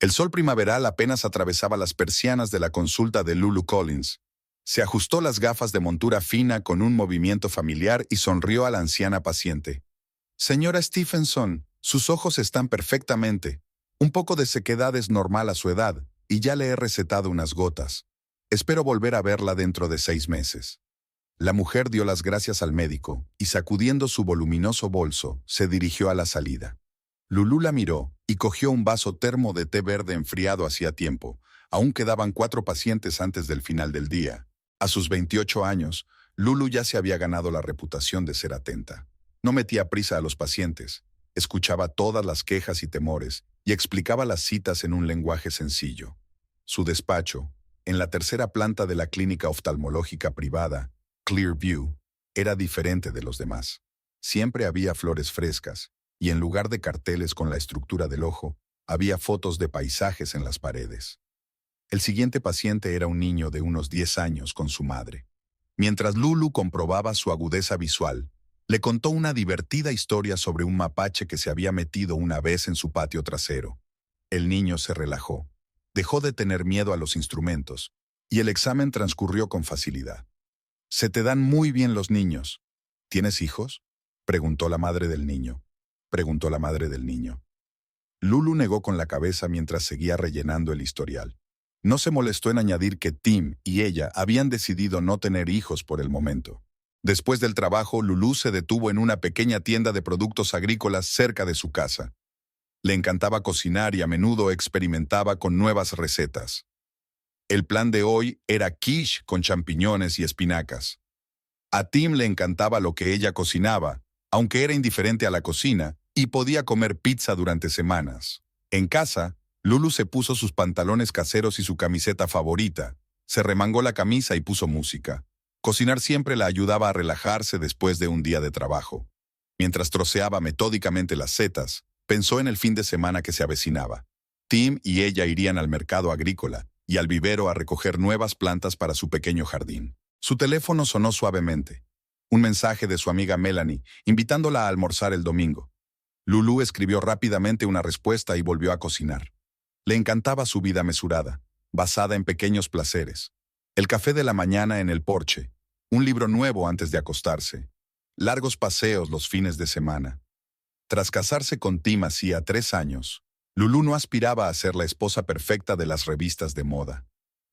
El sol primaveral apenas atravesaba las persianas de la consulta de Lulu Collins. Se ajustó las gafas de montura fina con un movimiento familiar y sonrió a la anciana paciente. Señora Stephenson, sus ojos están perfectamente. Un poco de sequedad es normal a su edad, y ya le he recetado unas gotas. Espero volver a verla dentro de 6 meses. La mujer dio las gracias al médico y, sacudiendo su voluminoso bolso, se dirigió a la salida. Lulú la miró y cogió un vaso termo de té verde enfriado hacía tiempo. Aún quedaban 4 pacientes antes del final del día. A sus 28 años, Lulu ya se había ganado la reputación de ser atenta. No metía prisa a los pacientes, escuchaba todas las quejas y temores y explicaba las citas en un lenguaje sencillo. Su despacho, en la 3ª planta de la clínica oftalmológica privada, Clearview, era diferente de los demás. Siempre había flores frescas, y en lugar de carteles con la estructura del ojo, había fotos de paisajes en las paredes. El siguiente paciente era un niño de unos 10 años con su madre. Mientras Lulu comprobaba su agudeza visual, le contó una divertida historia sobre un mapache que se había metido una vez en su patio trasero. El niño se relajó, dejó de tener miedo a los instrumentos, y el examen transcurrió con facilidad. «Se te dan muy bien los niños. ¿Tienes hijos?», preguntó la madre del niño. Lulu negó con la cabeza mientras seguía rellenando el historial. No se molestó en añadir que Tim y ella habían decidido no tener hijos por el momento. Después del trabajo, Lulu se detuvo en una pequeña tienda de productos agrícolas cerca de su casa. Le encantaba cocinar y a menudo experimentaba con nuevas recetas. El plan de hoy era quiche con champiñones y espinacas. A Tim le encantaba lo que ella cocinaba, aunque era indiferente a la cocina, y podía comer pizza durante semanas. En casa, Lulu se puso sus pantalones caseros y su camiseta favorita, se remangó la camisa y puso música. Cocinar siempre la ayudaba a relajarse después de un día de trabajo. Mientras troceaba metódicamente las setas, pensó en el fin de semana que se avecinaba. Tim y ella irían al mercado agrícola y al vivero a recoger nuevas plantas para su pequeño jardín. Su teléfono sonó suavemente. Un mensaje de su amiga Melanie, invitándola a almorzar el domingo. Lulu escribió rápidamente una respuesta y volvió a cocinar. Le encantaba su vida mesurada, basada en pequeños placeres. El café de la mañana en el porche, un libro nuevo antes de acostarse, largos paseos los fines de semana. Tras casarse con Tim hacía 3 años, Lulu no aspiraba a ser la esposa perfecta de las revistas de moda.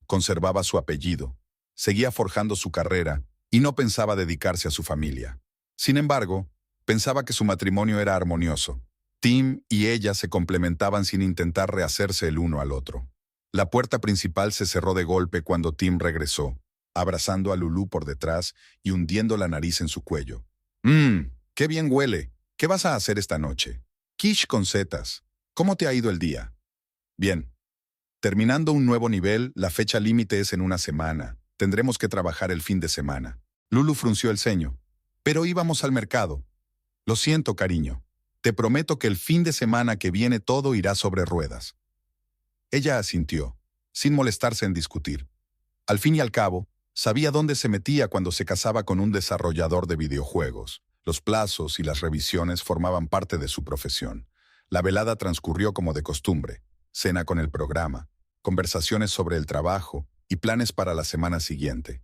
Conservaba su apellido, seguía forjando su carrera y no pensaba dedicarse a su familia. Sin embargo, pensaba que su matrimonio era armonioso. Tim y ella se complementaban sin intentar rehacerse el uno al otro. La puerta principal se cerró de golpe cuando Tim regresó, abrazando a Lulu por detrás y hundiendo la nariz en su cuello. ¡Qué bien huele! ¿Qué vas a hacer esta noche? Quiche con setas. ¿Cómo te ha ido el día? Bien. Terminando un nuevo nivel, la fecha límite es en una semana. Tendremos que trabajar el fin de semana. Lulu frunció el ceño. Pero íbamos al mercado. Lo siento, cariño. Te prometo que el fin de semana que viene todo irá sobre ruedas. Ella asintió, sin molestarse en discutir. Al fin y al cabo, sabía dónde se metía cuando se casaba con un desarrollador de videojuegos. Los plazos y las revisiones formaban parte de su profesión. La velada transcurrió como de costumbre. Cena con el programa, conversaciones sobre el trabajo y planes para la semana siguiente.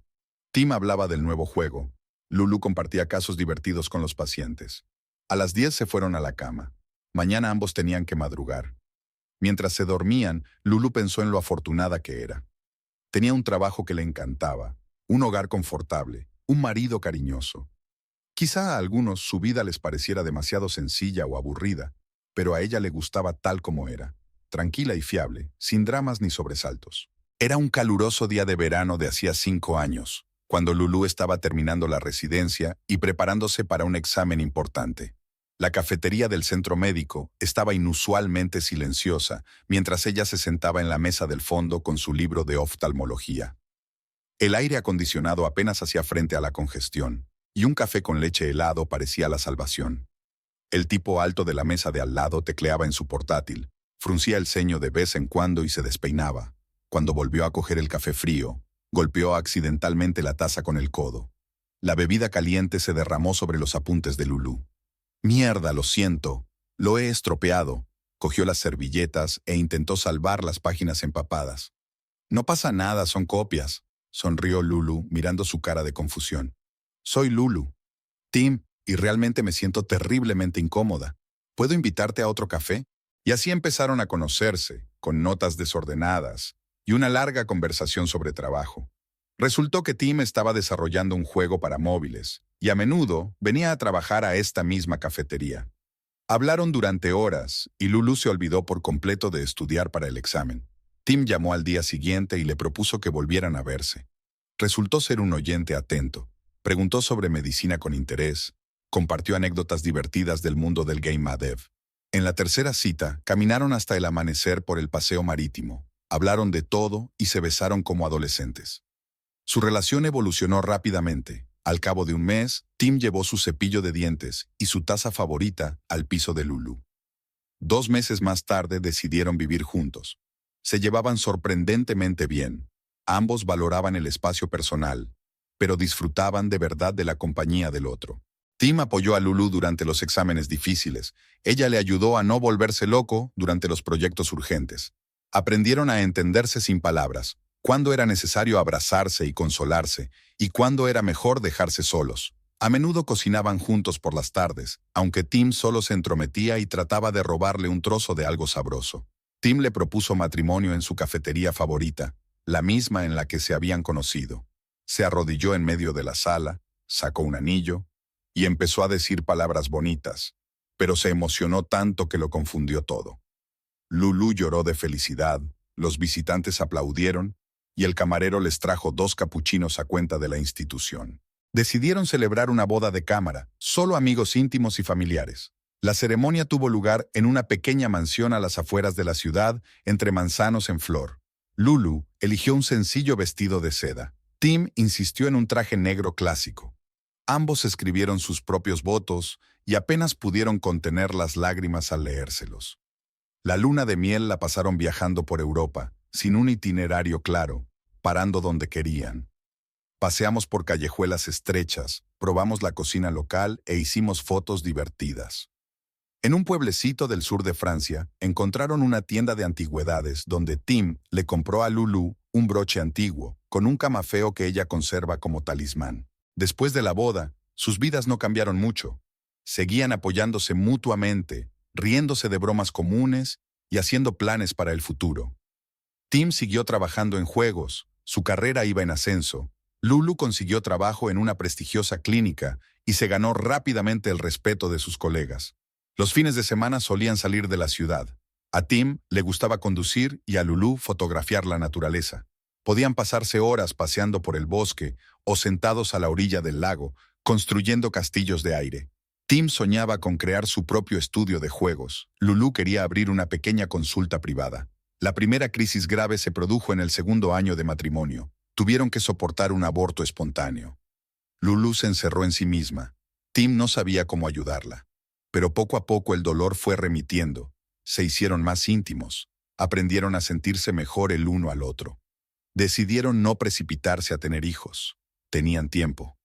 Tim hablaba del nuevo juego. Lulu compartía casos divertidos con los pacientes. A las 10 se fueron a la cama. Mañana ambos tenían que madrugar. Mientras se dormían, Lulu pensó en lo afortunada que era. Tenía un trabajo que le encantaba, un hogar confortable, un marido cariñoso. Quizá a algunos su vida les pareciera demasiado sencilla o aburrida, pero a ella le gustaba tal como era, tranquila y fiable, sin dramas ni sobresaltos. Era un caluroso día de verano de hacía 5 años, cuando Lulu estaba terminando la residencia y preparándose para un examen importante. La cafetería del centro médico estaba inusualmente silenciosa mientras ella se sentaba en la mesa del fondo con su libro de oftalmología. El aire acondicionado apenas hacía frente a la congestión, y un café con leche helado parecía la salvación. El tipo alto de la mesa de al lado tecleaba en su portátil, fruncía el ceño de vez en cuando y se despeinaba. Cuando volvió a coger el café frío, golpeó accidentalmente la taza con el codo. La bebida caliente se derramó sobre los apuntes de Lulu. «Mierda, lo siento. Lo he estropeado. cogió las servilletas e intentó salvar las páginas empapadas. No pasa nada, son copias, sonrió Lulu mirando su cara de confusión. Soy Lulu. Tim, y realmente me siento terriblemente incómoda. ¿Puedo invitarte a otro café? Y así empezaron a conocerse, con notas desordenadas y una larga conversación sobre trabajo. Resultó que Tim estaba desarrollando un juego para móviles y a menudo venía a trabajar a esta misma cafetería. Hablaron durante horas y Lulu se olvidó por completo de estudiar para el examen. Tim llamó al día siguiente y le propuso que volvieran a verse. Resultó ser un oyente atento. Preguntó sobre medicina con interés. Compartió anécdotas divertidas del mundo del game dev. En la tercera cita, caminaron hasta el amanecer por el paseo marítimo. Hablaron de todo y se besaron como adolescentes. Su relación evolucionó rápidamente. Al cabo de un mes, Tim llevó su cepillo de dientes y su taza favorita al piso de Lulu. 2 meses más tarde decidieron vivir juntos. Se llevaban sorprendentemente bien. Ambos valoraban el espacio personal, pero disfrutaban de verdad de la compañía del otro. Tim apoyó a Lulu durante los exámenes difíciles. Ella le ayudó a no volverse loco durante los proyectos urgentes. Aprendieron a entenderse sin palabras, cuándo era necesario abrazarse y consolarse, y cuándo era mejor dejarse solos. A menudo cocinaban juntos por las tardes, aunque Tim solo se entrometía y trataba de robarle un trozo de algo sabroso. Tim le propuso matrimonio en su cafetería favorita, la misma en la que se habían conocido. Se arrodilló en medio de la sala, sacó un anillo y empezó a decir palabras bonitas, pero se emocionó tanto que lo confundió todo. Lulu lloró de felicidad, los visitantes aplaudieron y el camarero les trajo 2 capuchinos a cuenta de la institución. Decidieron celebrar una boda de cámara, solo amigos íntimos y familiares. La ceremonia tuvo lugar en una pequeña mansión a las afueras de la ciudad, entre manzanos en flor. Lulu eligió un sencillo vestido de seda. Tim insistió en un traje negro clásico. Ambos escribieron sus propios votos y apenas pudieron contener las lágrimas al leérselos. La luna de miel la pasaron viajando por Europa, sin un itinerario claro, parando donde querían. Paseamos por callejuelas estrechas, probamos la cocina local e hicimos fotos divertidas. En un pueblecito del sur de Francia, encontraron una tienda de antigüedades donde Tim le compró a Lulu un broche antiguo, con un camafeo que ella conserva como talismán. Después de la boda, sus vidas no cambiaron mucho. Seguían apoyándose mutuamente, riéndose de bromas comunes y haciendo planes para el futuro. Tim siguió trabajando en juegos, su carrera iba en ascenso. Lulu consiguió trabajo en una prestigiosa clínica y se ganó rápidamente el respeto de sus colegas. Los fines de semana solían salir de la ciudad. A Tim le gustaba conducir y a Lulu fotografiar la naturaleza. Podían pasarse horas paseando por el bosque o sentados a la orilla del lago, construyendo castillos de aire. Tim soñaba con crear su propio estudio de juegos. Lulu quería abrir una pequeña consulta privada. La primera crisis grave se produjo en el 2.º año de matrimonio. Tuvieron que soportar un aborto espontáneo. Lulu se encerró en sí misma. Tim no sabía cómo ayudarla. Pero poco a poco el dolor fue remitiendo. Se hicieron más íntimos. Aprendieron a sentirse mejor el uno al otro. Decidieron no precipitarse a tener hijos. Tenían tiempo.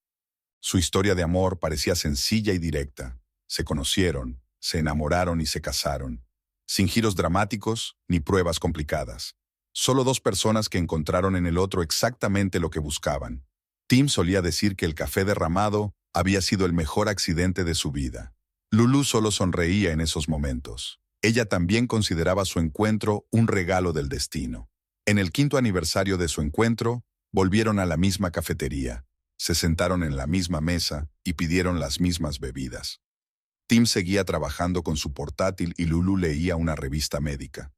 Su historia de amor parecía sencilla y directa. Se conocieron, se enamoraron y se casaron. Sin giros dramáticos ni pruebas complicadas. Solo 2 personas que encontraron en el otro exactamente lo que buscaban. Tim solía decir que el café derramado había sido el mejor accidente de su vida. Lulu solo sonreía en esos momentos. Ella también consideraba su encuentro un regalo del destino. En el 5.º aniversario de su encuentro, volvieron a la misma cafetería. Se sentaron en la misma mesa y pidieron las mismas bebidas. Tim seguía trabajando con su portátil y Lulu leía una revista médica.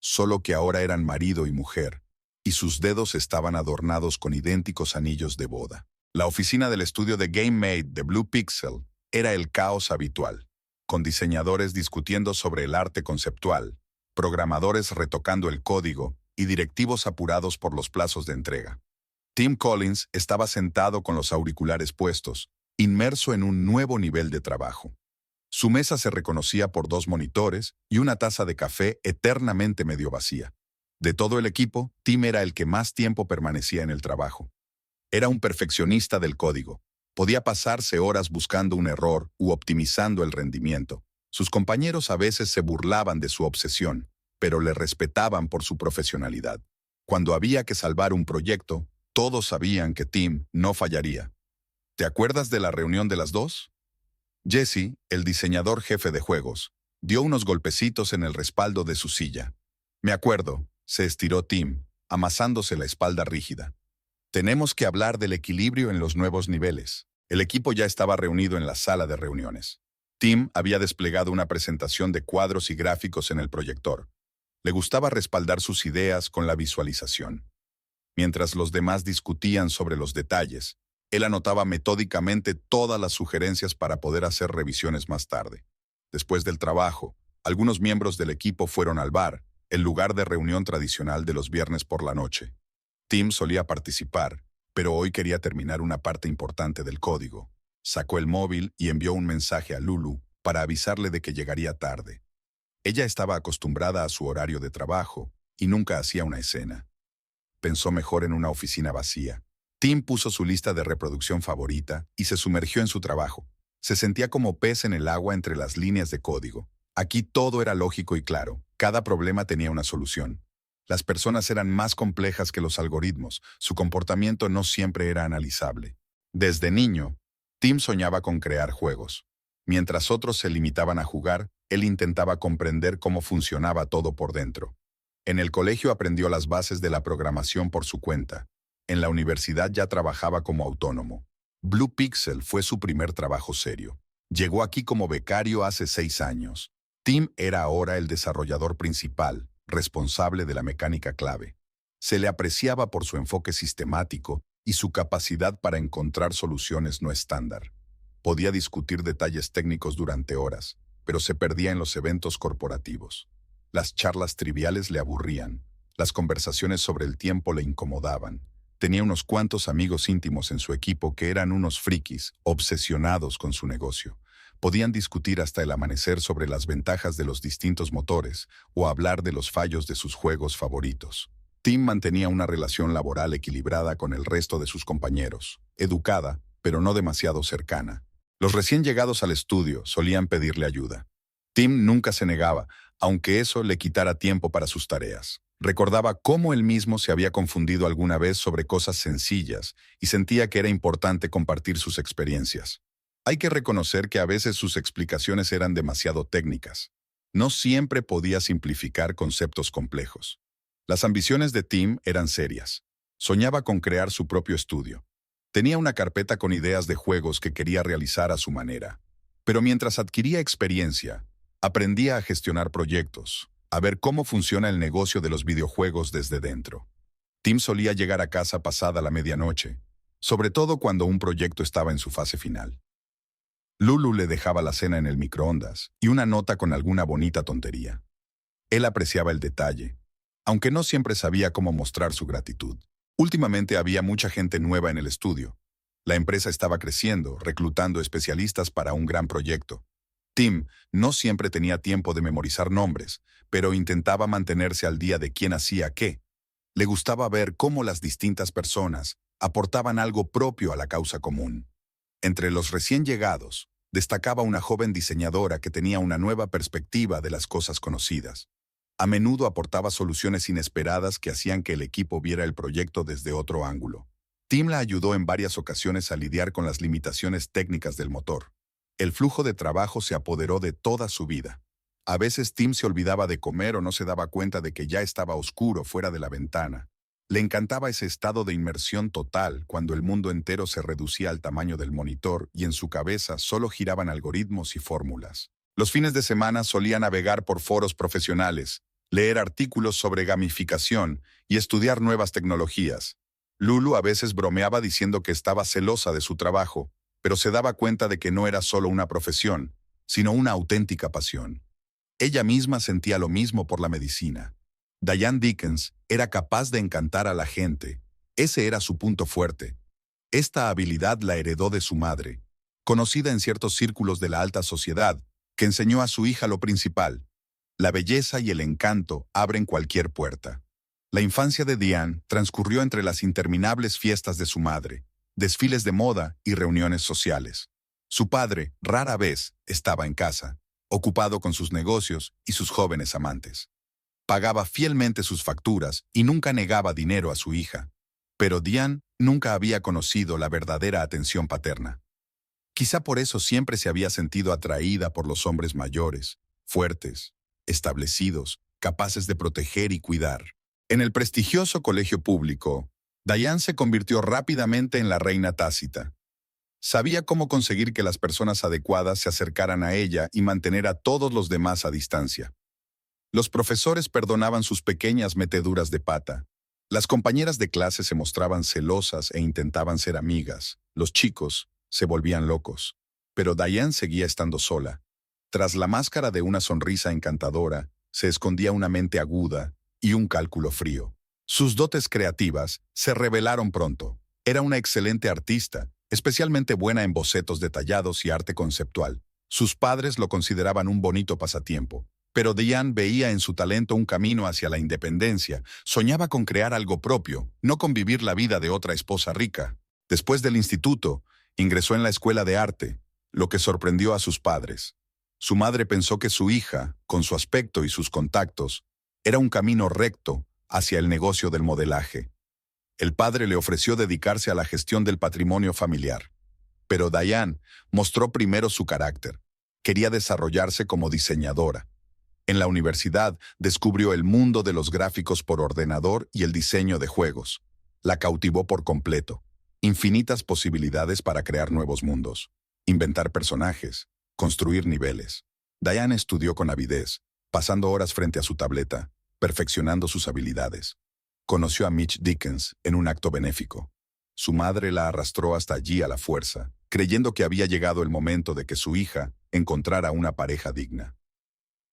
Solo que ahora eran marido y mujer, y sus dedos estaban adornados con idénticos anillos de boda. La oficina del estudio de Game Made de Blue Pixel era el caos habitual, con diseñadores discutiendo sobre el arte conceptual, programadores retocando el código y directivos apurados por los plazos de entrega. Tim Collins estaba sentado con los auriculares puestos, inmerso en un nuevo nivel de trabajo. Su mesa se reconocía por 2 monitores y una taza de café eternamente medio vacía. De todo el equipo, Tim era el que más tiempo permanecía en el trabajo. Era un perfeccionista del código. Podía pasarse horas buscando un error u optimizando el rendimiento. Sus compañeros a veces se burlaban de su obsesión, pero le respetaban por su profesionalidad. Cuando había que salvar un proyecto, todos sabían que Tim no fallaría. ¿Te acuerdas de la reunión de las dos? Jesse, el diseñador jefe de juegos, dio unos golpecitos en el respaldo de su silla. Me acuerdo, se estiró Tim, amasándose la espalda rígida. Tenemos que hablar del equilibrio en los nuevos niveles. El equipo ya estaba reunido en la sala de reuniones. Tim había desplegado una presentación de cuadros y gráficos en el proyector. Le gustaba respaldar sus ideas con la visualización. Mientras los demás discutían sobre los detalles, él anotaba metódicamente todas las sugerencias para poder hacer revisiones más tarde. Después del trabajo, algunos miembros del equipo fueron al bar, el lugar de reunión tradicional de los viernes por la noche. Tim solía participar, pero hoy quería terminar una parte importante del código. Sacó el móvil y envió un mensaje a Lulu para avisarle de que llegaría tarde. Ella estaba acostumbrada a su horario de trabajo y nunca hacía una escena. Pensó mejor en una oficina vacía. Tim puso su lista de reproducción favorita y se sumergió en su trabajo. Se sentía como pez en el agua entre las líneas de código. Aquí todo era lógico y claro. Cada problema tenía una solución. Las personas eran más complejas que los algoritmos. Su comportamiento no siempre era analizable. Desde niño, Tim soñaba con crear juegos. Mientras otros se limitaban a jugar, él intentaba comprender cómo funcionaba todo por dentro. En el colegio aprendió las bases de la programación por su cuenta. En la universidad ya trabajaba como autónomo. Blue Pixel fue su primer trabajo serio. Llegó aquí como becario hace 6 años. Tim era ahora el desarrollador principal, responsable de la mecánica clave. Se le apreciaba por su enfoque sistemático y su capacidad para encontrar soluciones no estándar. Podía discutir detalles técnicos durante horas, pero se perdía en los eventos corporativos. Las charlas triviales le aburrían. Las conversaciones sobre el tiempo le incomodaban. Tenía unos cuantos amigos íntimos en su equipo que eran unos frikis, obsesionados con su negocio. Podían discutir hasta el amanecer sobre las ventajas de los distintos motores o hablar de los fallos de sus juegos favoritos. Tim mantenía una relación laboral equilibrada con el resto de sus compañeros, educada, pero no demasiado cercana. Los recién llegados al estudio solían pedirle ayuda. Tim nunca se negaba, aunque eso le quitara tiempo para sus tareas. Recordaba cómo él mismo se había confundido alguna vez sobre cosas sencillas y sentía que era importante compartir sus experiencias. Hay que reconocer que a veces sus explicaciones eran demasiado técnicas. No siempre podía simplificar conceptos complejos. Las ambiciones de Tim eran serias. Soñaba con crear su propio estudio. Tenía una carpeta con ideas de juegos que quería realizar a su manera. Pero mientras adquiría experiencia, aprendía a gestionar proyectos, a ver cómo funciona el negocio de los videojuegos desde dentro. Tim solía llegar a casa pasada la medianoche, sobre todo cuando un proyecto estaba en su fase final. Lulu le dejaba la cena en el microondas y una nota con alguna bonita tontería. Él apreciaba el detalle, aunque no siempre sabía cómo mostrar su gratitud. Últimamente había mucha gente nueva en el estudio. La empresa estaba creciendo, reclutando especialistas para un gran proyecto. Tim no siempre tenía tiempo de memorizar nombres, pero intentaba mantenerse al día de quién hacía qué. Le gustaba ver cómo las distintas personas aportaban algo propio a la causa común. Entre los recién llegados, destacaba una joven diseñadora que tenía una nueva perspectiva de las cosas conocidas. A menudo aportaba soluciones inesperadas que hacían que el equipo viera el proyecto desde otro ángulo. Tim la ayudó en varias ocasiones a lidiar con las limitaciones técnicas del motor. El flujo de trabajo se apoderó de toda su vida. A veces Tim se olvidaba de comer o no se daba cuenta de que ya estaba oscuro fuera de la ventana. Le encantaba ese estado de inmersión total cuando el mundo entero se reducía al tamaño del monitor y en su cabeza solo giraban algoritmos y fórmulas. Los fines de semana solía navegar por foros profesionales, leer artículos sobre gamificación y estudiar nuevas tecnologías. Lulu a veces bromeaba diciendo que estaba celosa de su trabajo, pero se daba cuenta de que no era solo una profesión, sino una auténtica pasión. Ella misma sentía lo mismo por la medicina. Diane Dickens era capaz de encantar a la gente. Ese era su punto fuerte. Esta habilidad la heredó de su madre, conocida en ciertos círculos de la alta sociedad, que enseñó a su hija lo principal. La belleza y el encanto abren cualquier puerta. La infancia de Diane transcurrió entre las interminables fiestas de su madre, desfiles de moda y reuniones sociales. Su padre, rara vez, estaba en casa. ocupado con sus negocios y sus jóvenes amantes. Pagaba fielmente sus facturas y nunca negaba dinero a su hija. Pero Diane nunca había conocido la verdadera atención paterna. Quizá por eso siempre se había sentido atraída por los hombres mayores, fuertes, establecidos, capaces de proteger y cuidar. En el prestigioso colegio público, Diane se convirtió rápidamente en la reina tácita. Sabía cómo conseguir que las personas adecuadas se acercaran a ella y mantener a todos los demás a distancia. Los profesores perdonaban sus pequeñas meteduras de pata. Las compañeras de clase se mostraban celosas e intentaban ser amigas. Los chicos se volvían locos. Pero Diane seguía estando sola. Tras la máscara de una sonrisa encantadora, se escondía una mente aguda y un cálculo frío. Sus dotes creativas se revelaron pronto. Era una excelente artista, especialmente buena en bocetos detallados y arte conceptual. Sus padres lo consideraban un bonito pasatiempo, pero Diane veía en su talento un camino hacia la independencia. Soñaba con crear algo propio, no con vivir la vida de otra esposa rica. Después del instituto, ingresó en la escuela de arte, lo que sorprendió a sus padres. Su madre pensó que su hija, con su aspecto y sus contactos, era un camino recto hacia el negocio del modelaje. El padre le ofreció dedicarse a la gestión del patrimonio familiar. Pero Diane mostró primero su carácter. Quería desarrollarse como diseñadora. En la universidad descubrió el mundo de los gráficos por ordenador y el diseño de juegos. La cautivó por completo. Infinitas posibilidades para crear nuevos mundos, inventar personajes, construir niveles. Diane estudió con avidez, pasando horas frente a su tableta, perfeccionando sus habilidades. Conoció a Mitch Dickens en un acto benéfico. Su madre la arrastró hasta allí a la fuerza, creyendo que había llegado el momento de que su hija encontrara una pareja digna.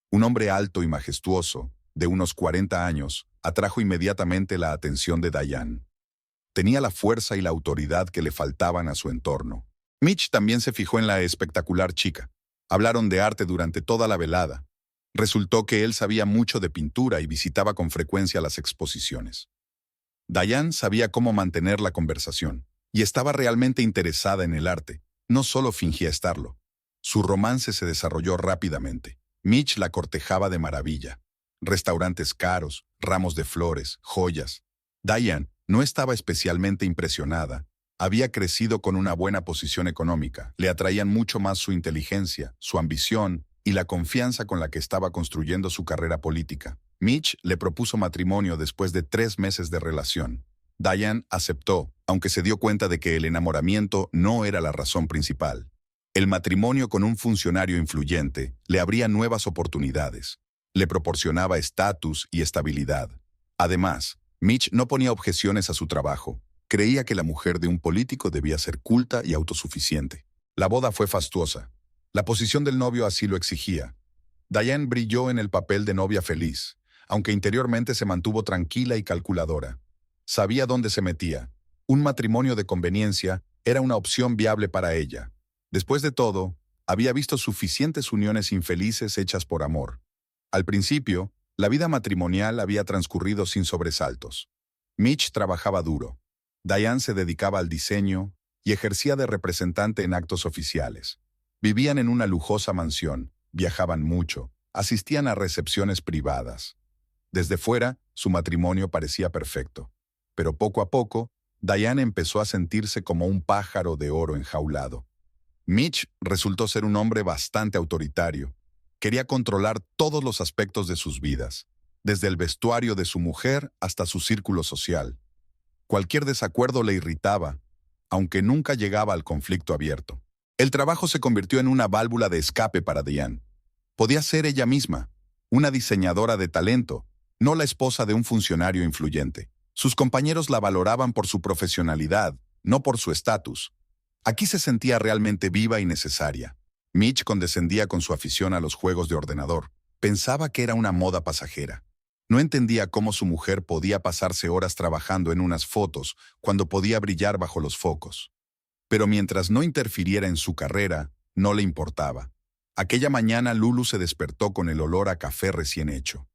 Un hombre alto y majestuoso, de unos 40 años, atrajo inmediatamente la atención de Diane. Tenía la fuerza y la autoridad que le faltaban a su entorno. Mitch también se fijó en la espectacular chica. Hablaron de arte durante toda la velada. Resultó que él sabía mucho de pintura y visitaba con frecuencia las exposiciones. Diane sabía cómo mantener la conversación, y estaba realmente interesada en el arte, no solo fingía estarlo. Su romance se desarrolló rápidamente. Mitch la cortejaba de maravilla. Restaurantes caros, ramos de flores, joyas. Diane no estaba especialmente impresionada. Había crecido con una buena posición económica. Le atraían mucho más su inteligencia, su ambición y la confianza con la que estaba construyendo su carrera política. Mitch le propuso matrimonio después de 3 meses de relación. Diane aceptó, aunque se dio cuenta de que el enamoramiento no era la razón principal. El matrimonio con un funcionario influyente le abría nuevas oportunidades. Le proporcionaba estatus y estabilidad. Además, Mitch no ponía objeciones a su trabajo. Creía que la mujer de un político debía ser culta y autosuficiente. La boda fue fastuosa. La posición del novio así lo exigía. Diane brilló en el papel de novia feliz, aunque interiormente se mantuvo tranquila y calculadora. Sabía dónde se metía. Un matrimonio de conveniencia era una opción viable para ella. Después de todo, había visto suficientes uniones infelices hechas por amor. Al principio, la vida matrimonial había transcurrido sin sobresaltos. Mitch trabajaba duro. Diane se dedicaba al diseño y ejercía de representante en actos oficiales. Vivían en una lujosa mansión, viajaban mucho, asistían a recepciones privadas. Desde fuera, su matrimonio parecía perfecto. Pero poco a poco, Diane empezó a sentirse como un pájaro de oro enjaulado. Mitch resultó ser un hombre bastante autoritario. Quería controlar todos los aspectos de sus vidas, desde el vestuario de su mujer hasta su círculo social. Cualquier desacuerdo le irritaba, aunque nunca llegaba al conflicto abierto. El trabajo se convirtió en una válvula de escape para Diane. Podía ser ella misma, una diseñadora de talento, no la esposa de un funcionario influyente. Sus compañeros la valoraban por su profesionalidad, no por su estatus. Aquí se sentía realmente viva y necesaria. Mitch condescendía con su afición a los juegos de ordenador. Pensaba que era una moda pasajera. No entendía cómo su mujer podía pasarse horas trabajando en unas fotos cuando podía brillar bajo los focos. Pero mientras no interfiriera en su carrera, no le importaba. Aquella mañana Lulu se despertó con el olor a café recién hecho.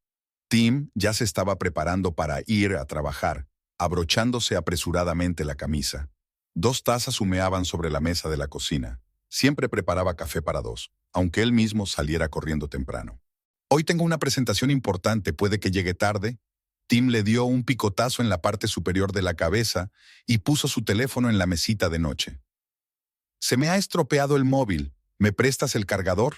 Tim ya se estaba preparando para ir a trabajar, abrochándose apresuradamente la camisa. 2 tazas humeaban sobre la mesa de la cocina. Siempre preparaba café para dos, aunque él mismo saliera corriendo temprano. Hoy tengo una presentación importante, puede que llegue tarde. Tim le dio un picotazo en la parte superior de la cabeza y puso su teléfono en la mesita de noche. Se me ha estropeado el móvil. ¿Me prestas el cargador?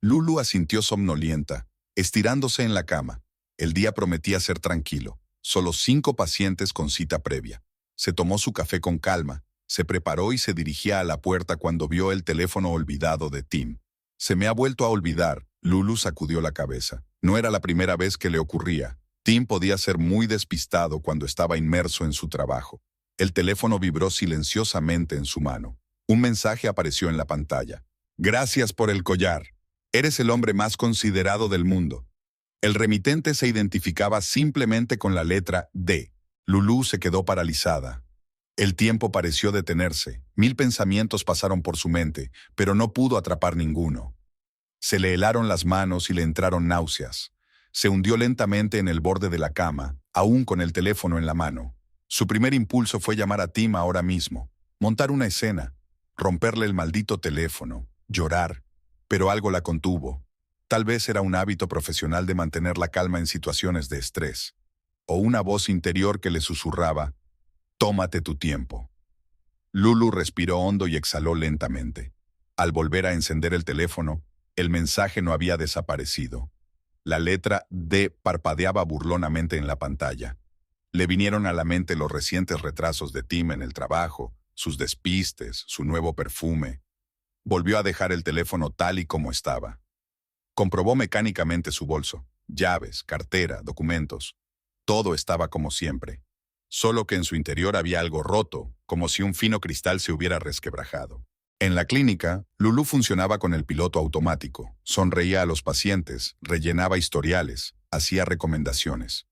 Lulu asintió somnolienta, estirándose en la cama. El día prometía ser tranquilo. Solo 5 pacientes con cita previa. Se tomó su café con calma, se preparó y se dirigía a la puerta cuando vio el teléfono olvidado de Tim. Se me ha vuelto a olvidar. Lulu sacudió la cabeza. No era la primera vez que le ocurría. Tim podía ser muy despistado cuando estaba inmerso en su trabajo. El teléfono vibró silenciosamente en su mano. Un mensaje apareció en la pantalla. Gracias por el collar. Eres el hombre más considerado del mundo. El remitente se identificaba simplemente con la letra D. Lulu se quedó paralizada. El tiempo pareció detenerse. 1000 pensamientos pasaron por su mente, pero no pudo atrapar ninguno. Se le helaron las manos y le entraron náuseas. Se hundió lentamente en el borde de la cama, aún con el teléfono en la mano. Su primer impulso fue llamar a Tim ahora mismo, montar una escena, romperle el maldito teléfono, llorar, pero algo la contuvo. Tal vez era un hábito profesional de mantener la calma en situaciones de estrés, o una voz interior que le susurraba, tómate tu tiempo. Lulu respiró hondo y exhaló lentamente. Al volver a encender el teléfono, el mensaje no había desaparecido. La letra D parpadeaba burlonamente en la pantalla. Le vinieron a la mente los recientes retrasos de Tim en el trabajo, sus despistes, su nuevo perfume. Volvió a dejar el teléfono tal y como estaba. Comprobó mecánicamente su bolso, llaves, cartera, documentos. Todo estaba como siempre. Solo que en su interior había algo roto, como si un fino cristal se hubiera resquebrajado. En la clínica, Lulu funcionaba con el piloto automático, sonreía a los pacientes, rellenaba historiales, hacía recomendaciones.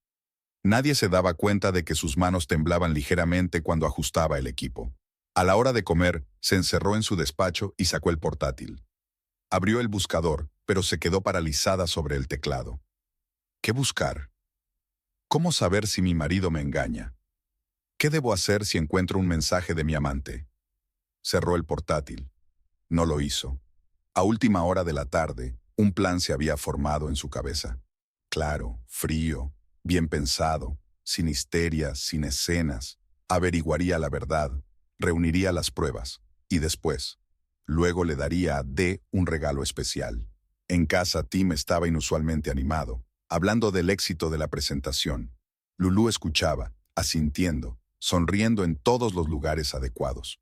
Nadie se daba cuenta de que sus manos temblaban ligeramente cuando ajustaba el equipo. A la hora de comer, se encerró en su despacho y sacó el portátil. Abrió el buscador, pero se quedó paralizada sobre el teclado. ¿Qué buscar? ¿Cómo saber si mi marido me engaña? ¿Qué debo hacer si encuentro un mensaje de mi amante? Cerró el portátil. No lo hizo. A última hora de la tarde, un plan se había formado en su cabeza. Claro, frío, bien pensado, sin histerias, sin escenas. Averiguaría la verdad, reuniría las pruebas, y después, luego le daría a D un regalo especial. En casa, Tim estaba inusualmente animado, hablando del éxito de la presentación. Lulu escuchaba, asintiendo, sonriendo en todos los lugares adecuados.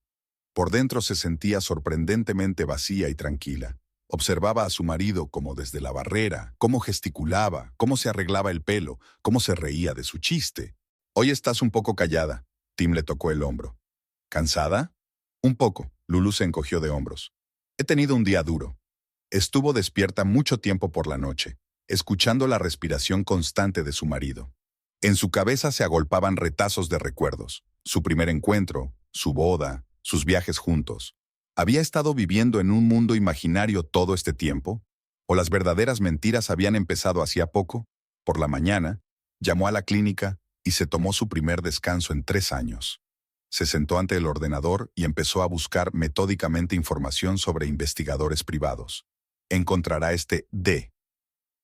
Por dentro se sentía sorprendentemente vacía y tranquila. Observaba a su marido como desde la barrera, cómo gesticulaba, cómo se arreglaba el pelo, cómo se reía de su chiste. Hoy estás un poco callada. Tim le tocó el hombro. ¿Cansada? Un poco. Lulu se encogió de hombros. He tenido un día duro. Estuvo despierta mucho tiempo por la noche, escuchando la respiración constante de su marido. En su cabeza se agolpaban retazos de recuerdos. Su primer encuentro, su boda, sus viajes juntos. ¿Había estado viviendo en un mundo imaginario todo este tiempo? ¿O las verdaderas mentiras habían empezado hacía poco? Por la mañana, llamó a la clínica y se tomó su primer descanso en 3 años. Se sentó ante el ordenador y empezó a buscar metódicamente información sobre investigadores privados. Encontrará este D.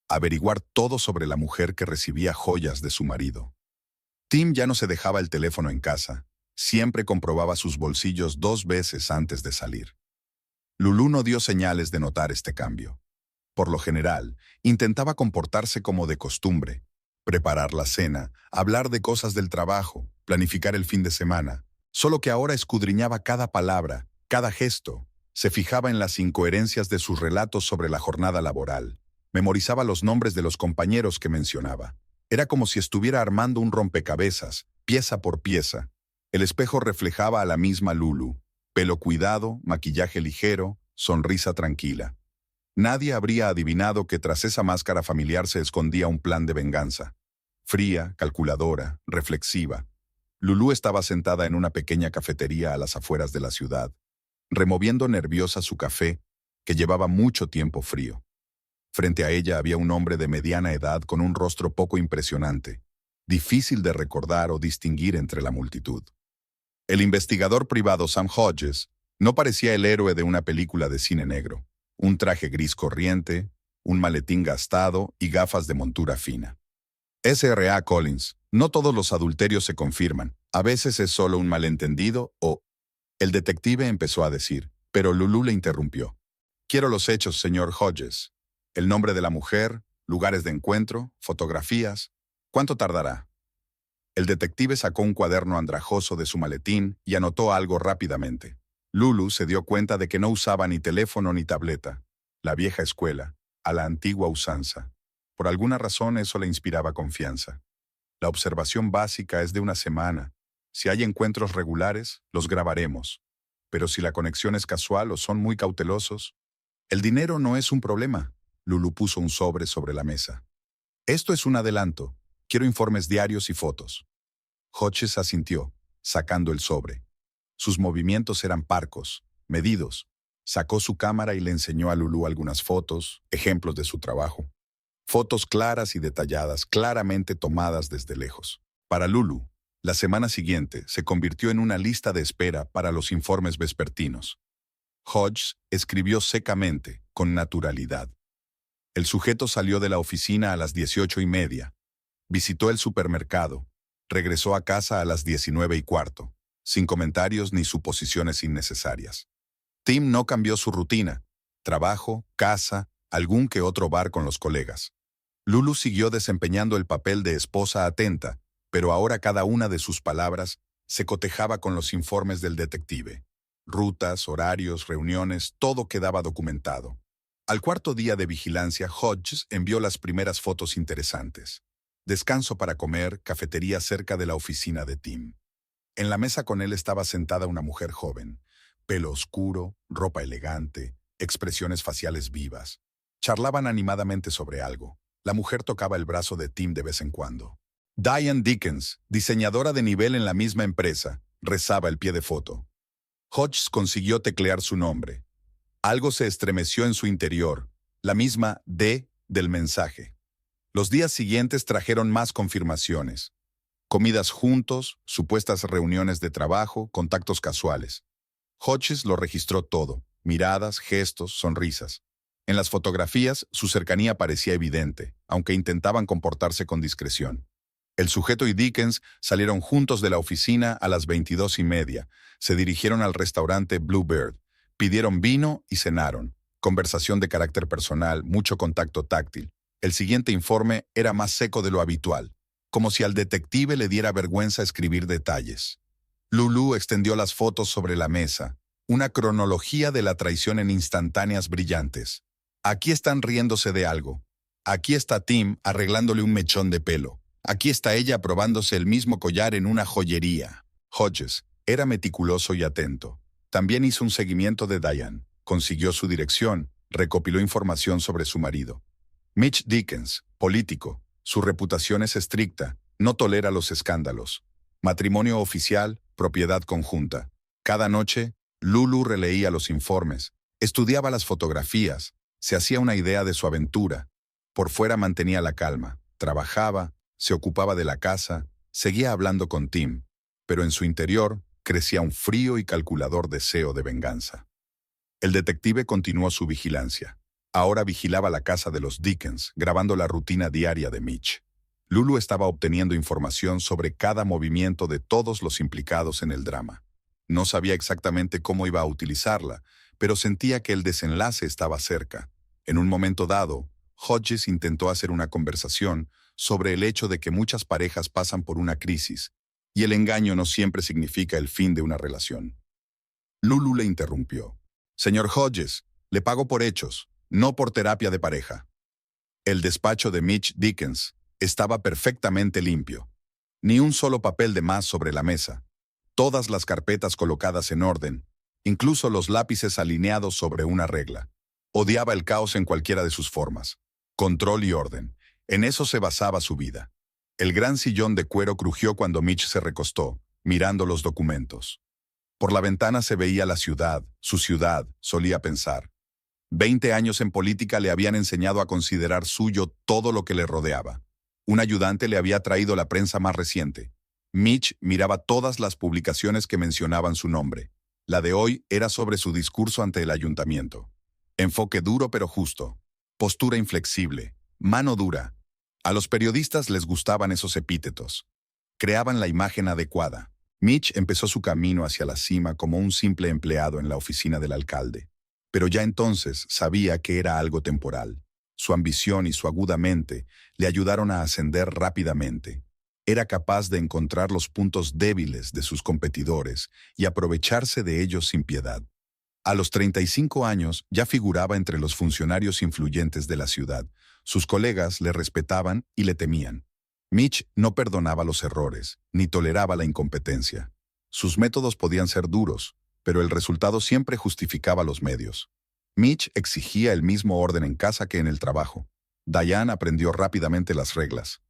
Averiguar todo sobre la mujer que recibía joyas de su marido. Tim ya no se dejaba el teléfono en casa. Siempre comprobaba sus bolsillos 2 veces antes de salir. Lulu no dio señales de notar este cambio. Por lo general, intentaba comportarse como de costumbre, preparar la cena, hablar de cosas del trabajo, planificar el fin de semana, solo que ahora escudriñaba cada palabra, cada gesto, se fijaba en las incoherencias de sus relatos sobre la jornada laboral, memorizaba los nombres de los compañeros que mencionaba. Era como si estuviera armando un rompecabezas, pieza por pieza. El espejo reflejaba a la misma Lulu, pelo cuidado, maquillaje ligero, sonrisa tranquila. Nadie habría adivinado que tras esa máscara familiar se escondía un plan de venganza. Fría, calculadora, reflexiva. Lulu estaba sentada en una pequeña cafetería a las afueras de la ciudad, removiendo nerviosa su café, que llevaba mucho tiempo frío. Frente a ella había un hombre de mediana edad con un rostro poco impresionante, difícil de recordar o distinguir entre la multitud. El investigador privado Sam Hodges, No parecía el héroe de una película de cine negro. Un traje gris corriente, un maletín gastado y gafas de montura fina. S.R.A. Collins, no todos los adulterios se confirman. A veces es solo un malentendido o... El detective empezó a decir, pero Lulu le interrumpió. Quiero los hechos, señor Hodges. El nombre de la mujer, lugares de encuentro, fotografías. ¿Cuánto tardará? El detective sacó un cuaderno andrajoso de su maletín y anotó algo rápidamente. Lulu se dio cuenta de que no usaba ni teléfono ni tableta. La vieja escuela, a la antigua usanza. Por alguna razón eso le inspiraba confianza. La observación básica es de una semana. Si hay encuentros regulares, los grabaremos. Pero si la conexión es casual o son muy cautelosos... El dinero no es un problema. Lulu puso un sobre la mesa. Esto es un adelanto. Quiero informes diarios y fotos. Hodges asintió, sacando el sobre. Sus movimientos eran parcos, medidos. Sacó su cámara y le enseñó a Lulu algunas fotos, ejemplos de su trabajo. Fotos claras y detalladas, claramente tomadas desde lejos. Para Lulu, la semana siguiente se convirtió en una lista de espera para los informes vespertinos. Hodges escribió secamente, con naturalidad. El sujeto salió de la oficina a las 18:30. Visitó el supermercado. Regresó a casa a las 19:15, sin comentarios ni suposiciones innecesarias. Tim no cambió su rutina. Trabajo, casa, algún que otro bar con los colegas. Lulu siguió desempeñando el papel de esposa atenta, pero ahora cada una de sus palabras se cotejaba con los informes del detective. Rutas, horarios, reuniones, todo quedaba documentado. Al cuarto día de vigilancia, Hodges envió las primeras fotos interesantes. Descanso para comer, cafetería cerca de la oficina de Tim. En la mesa con él estaba sentada una mujer joven. Pelo oscuro, ropa elegante, expresiones faciales vivas. Charlaban animadamente sobre algo. La mujer tocaba el brazo de Tim de vez en cuando. Diane Dickens, diseñadora de nivel en la misma empresa, rezaba el pie de foto. Hodges consiguió teclear su nombre. Algo se estremeció en su interior, la misma D del mensaje. Los días siguientes trajeron más confirmaciones. Comidas juntos, supuestas reuniones de trabajo, contactos casuales. Hodges lo registró todo, miradas, gestos, sonrisas. En las fotografías, su cercanía parecía evidente, aunque intentaban comportarse con discreción. El sujeto y Dickens salieron juntos de la oficina a las 22:30. Se dirigieron al restaurante Bluebird. Pidieron vino y cenaron. Conversación de carácter personal, mucho contacto táctil. El siguiente informe era más seco de lo habitual, como si al detective le diera vergüenza escribir detalles. Lulu extendió las fotos sobre la mesa. Una cronología de la traición en instantáneas brillantes. Aquí están riéndose de algo. Aquí está Tim arreglándole un mechón de pelo. Aquí está ella probándose el mismo collar en una joyería. Hodges era meticuloso y atento. También hizo un seguimiento de Diane. Consiguió su dirección, recopiló información sobre su marido. Mitch Dickens, político. Su reputación es estricta, no tolera los escándalos. Matrimonio oficial, propiedad conjunta. Cada noche, Lulu releía los informes, estudiaba las fotografías, se hacía una idea de su aventura. Por fuera mantenía la calma, trabajaba, se ocupaba de la casa, seguía hablando con Tim, pero en su interior crecía un frío y calculador deseo de venganza. El detective continuó su vigilancia. Ahora vigilaba la casa de los Dickens, grabando la rutina diaria de Mitch. Lulu estaba obteniendo información sobre cada movimiento de todos los implicados en el drama. No sabía exactamente cómo iba a utilizarla, pero sentía que el desenlace estaba cerca. En un momento dado, Hodges intentó hacer una conversación sobre el hecho de que muchas parejas pasan por una crisis, y el engaño no siempre significa el fin de una relación. Lulu le interrumpió. Señor Hodges, le pago por hechos, no por terapia de pareja. El despacho de Mitch Dickens estaba perfectamente limpio. Ni un solo papel de más sobre la mesa. Todas las carpetas colocadas en orden, incluso los lápices alineados sobre una regla. Odiaba el caos en cualquiera de sus formas. Control y orden. En eso se basaba su vida. El gran sillón de cuero crujió cuando Mitch se recostó, mirando los documentos. Por la ventana se veía la ciudad, su ciudad, solía pensar. 20 años en política le habían enseñado a considerar suyo todo lo que le rodeaba. Un ayudante le había traído la prensa más reciente. Mitch miraba todas las publicaciones que mencionaban su nombre. La de hoy era sobre su discurso ante el ayuntamiento. Enfoque duro pero justo. Postura inflexible. Mano dura. A los periodistas les gustaban esos epítetos. Creaban la imagen adecuada. Mitch empezó su camino hacia la cima como un simple empleado en la oficina del alcalde. Pero ya entonces sabía que era algo temporal. Su ambición y su aguda mente le ayudaron a ascender rápidamente. Era capaz de encontrar los puntos débiles de sus competidores y aprovecharse de ellos sin piedad. A los 35 años ya figuraba entre los funcionarios influyentes de la ciudad. Sus colegas le respetaban y le temían. Mitch no perdonaba los errores, ni toleraba la incompetencia. Sus métodos podían ser duros, pero el resultado siempre justificaba los medios. Mitch exigía el mismo orden en casa que en el trabajo. Diane aprendió rápidamente las reglas.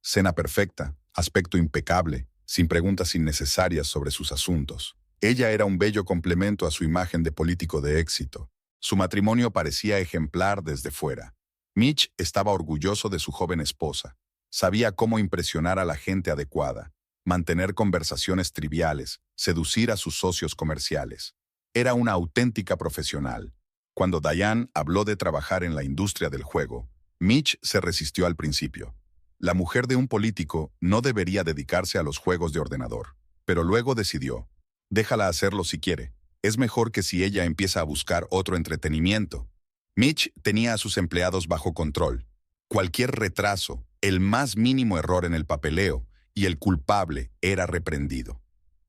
Cena perfecta, aspecto impecable, sin preguntas innecesarias sobre sus asuntos. Ella era un bello complemento a su imagen de político de éxito. Su matrimonio parecía ejemplar desde fuera. Mitch estaba orgulloso de su joven esposa. Sabía cómo impresionar a la gente adecuada, mantener conversaciones triviales, seducir a sus socios comerciales. Era una auténtica profesional. Cuando Diane habló de trabajar en la industria del juego, Mitch se resistió al principio. La mujer de un político no debería dedicarse a los juegos de ordenador. Pero luego decidió, déjala hacerlo si quiere. Es mejor que si ella empieza a buscar otro entretenimiento. Mitch tenía a sus empleados bajo control. Cualquier retraso, el más mínimo error en el papeleo, y el culpable era reprendido.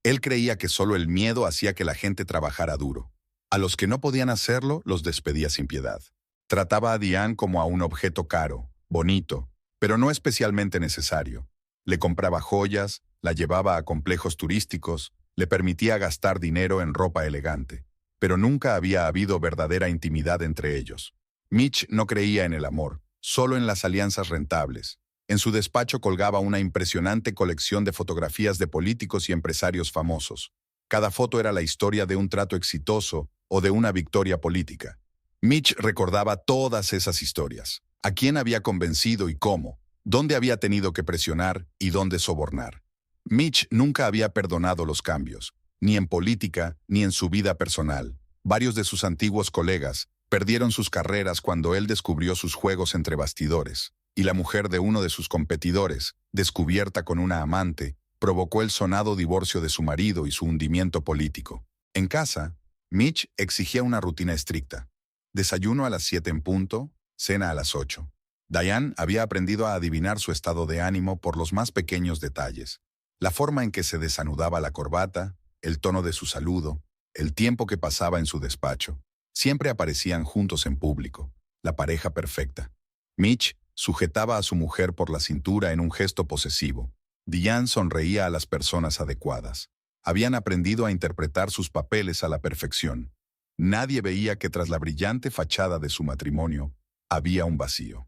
Él creía que solo el miedo hacía que la gente trabajara duro. A los que no podían hacerlo, los despedía sin piedad. Trataba a Diane como a un objeto caro, bonito, pero no especialmente necesario. Le compraba joyas, la llevaba a complejos turísticos, le permitía gastar dinero en ropa elegante. Pero nunca había habido verdadera intimidad entre ellos. Mitch no creía en el amor, solo en las alianzas rentables. En su despacho colgaba una impresionante colección de fotografías de políticos y empresarios famosos. Cada foto era la historia de un trato exitoso o de una victoria política. Mitch recordaba todas esas historias. A quién había convencido y cómo, dónde había tenido que presionar y dónde sobornar. Mitch nunca había perdonado los cambios, ni en política ni en su vida personal. Varios de sus antiguos colegas perdieron sus carreras cuando él descubrió sus juegos entre bastidores, y la mujer de uno de sus competidores, descubierta con una amante, provocó el sonado divorcio de su marido y su hundimiento político. En casa, Mitch exigía una rutina estricta. Desayuno a las 7 en punto, cena a las 8. Diane había aprendido a adivinar su estado de ánimo por los más pequeños detalles. La forma en que se desanudaba la corbata, el tono de su saludo, el tiempo que pasaba en su despacho. Siempre aparecían juntos en público, la pareja perfecta. Mitch sujetaba a su mujer por la cintura en un gesto posesivo. Diane sonreía a las personas adecuadas. Habían aprendido a interpretar sus papeles a la perfección. Nadie veía que tras la brillante fachada de su matrimonio había un vacío.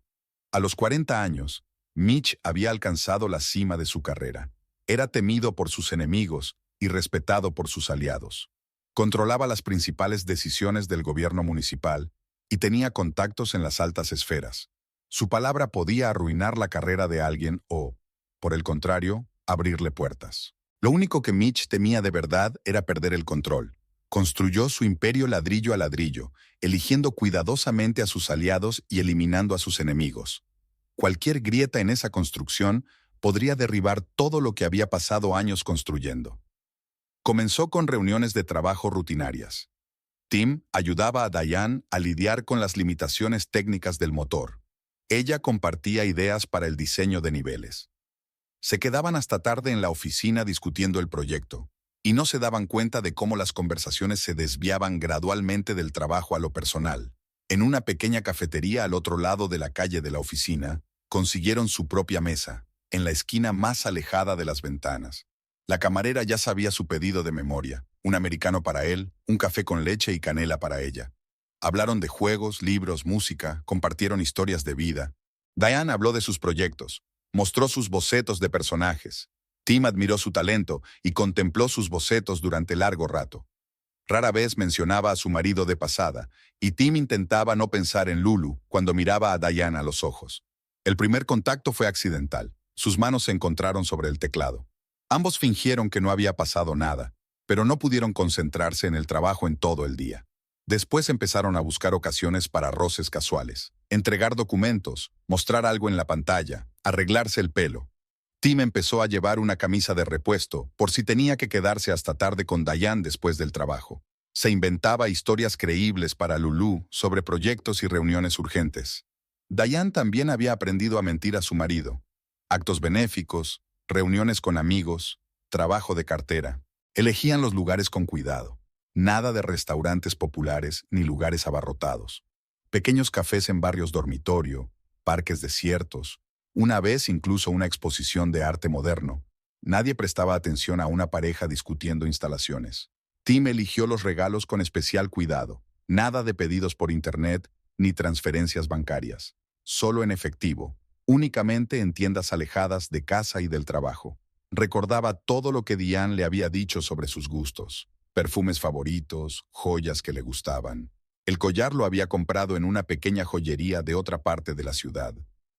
A los 40 años, Mitch había alcanzado la cima de su carrera. Era temido por sus enemigos y respetado por sus aliados. Controlaba las principales decisiones del gobierno municipal y tenía contactos en las altas esferas. Su palabra podía arruinar la carrera de alguien o, por el contrario, abrirle puertas. Lo único que Mitch temía de verdad era perder el control. Construyó su imperio ladrillo a ladrillo, eligiendo cuidadosamente a sus aliados y eliminando a sus enemigos. Cualquier grieta en esa construcción podría derribar todo lo que había pasado años construyendo. Comenzó con reuniones de trabajo rutinarias. Tim ayudaba a Diane a lidiar con las limitaciones técnicas del motor. Ella compartía ideas para el diseño de niveles. Se quedaban hasta tarde en la oficina discutiendo el proyecto, y no se daban cuenta de cómo las conversaciones se desviaban gradualmente del trabajo a lo personal. En una pequeña cafetería al otro lado de la calle de la oficina, consiguieron su propia mesa, en la esquina más alejada de las ventanas. La camarera ya sabía su pedido de memoria, un americano para él, un café con leche y canela para ella. Hablaron de juegos, libros, música, compartieron historias de vida. Diane habló de sus proyectos, mostró sus bocetos de personajes. Tim admiró su talento y contempló sus bocetos durante largo rato. Rara vez mencionaba a su marido de pasada, y Tim intentaba no pensar en Lulu cuando miraba a Diane a los ojos. El primer contacto fue accidental. Sus manos se encontraron sobre el teclado. Ambos fingieron que no había pasado nada. pero no pudieron concentrarse en el trabajo en todo el día. Después empezaron a buscar ocasiones para roces casuales, entregar documentos, mostrar algo en la pantalla, arreglarse el pelo. Tim empezó a llevar una camisa de repuesto por si tenía que quedarse hasta tarde con Diane después del trabajo. Se inventaba historias creíbles para Lulu sobre proyectos y reuniones urgentes. Diane también había aprendido a mentir a su marido. Actos benéficos, reuniones con amigos, trabajo de cartera. Elegían los lugares con cuidado. Nada de restaurantes populares ni lugares abarrotados. Pequeños cafés en barrios dormitorio, parques desiertos, una vez incluso una exposición de arte moderno. Nadie prestaba atención a una pareja discutiendo instalaciones. Tim eligió los regalos con especial cuidado. Nada de pedidos por internet ni transferencias bancarias. Solo en efectivo, únicamente en tiendas alejadas de casa y del trabajo. Recordaba todo lo que Diane le había dicho sobre sus gustos. Perfumes favoritos, joyas que le gustaban. El collar lo había comprado en una pequeña joyería de otra parte de la ciudad.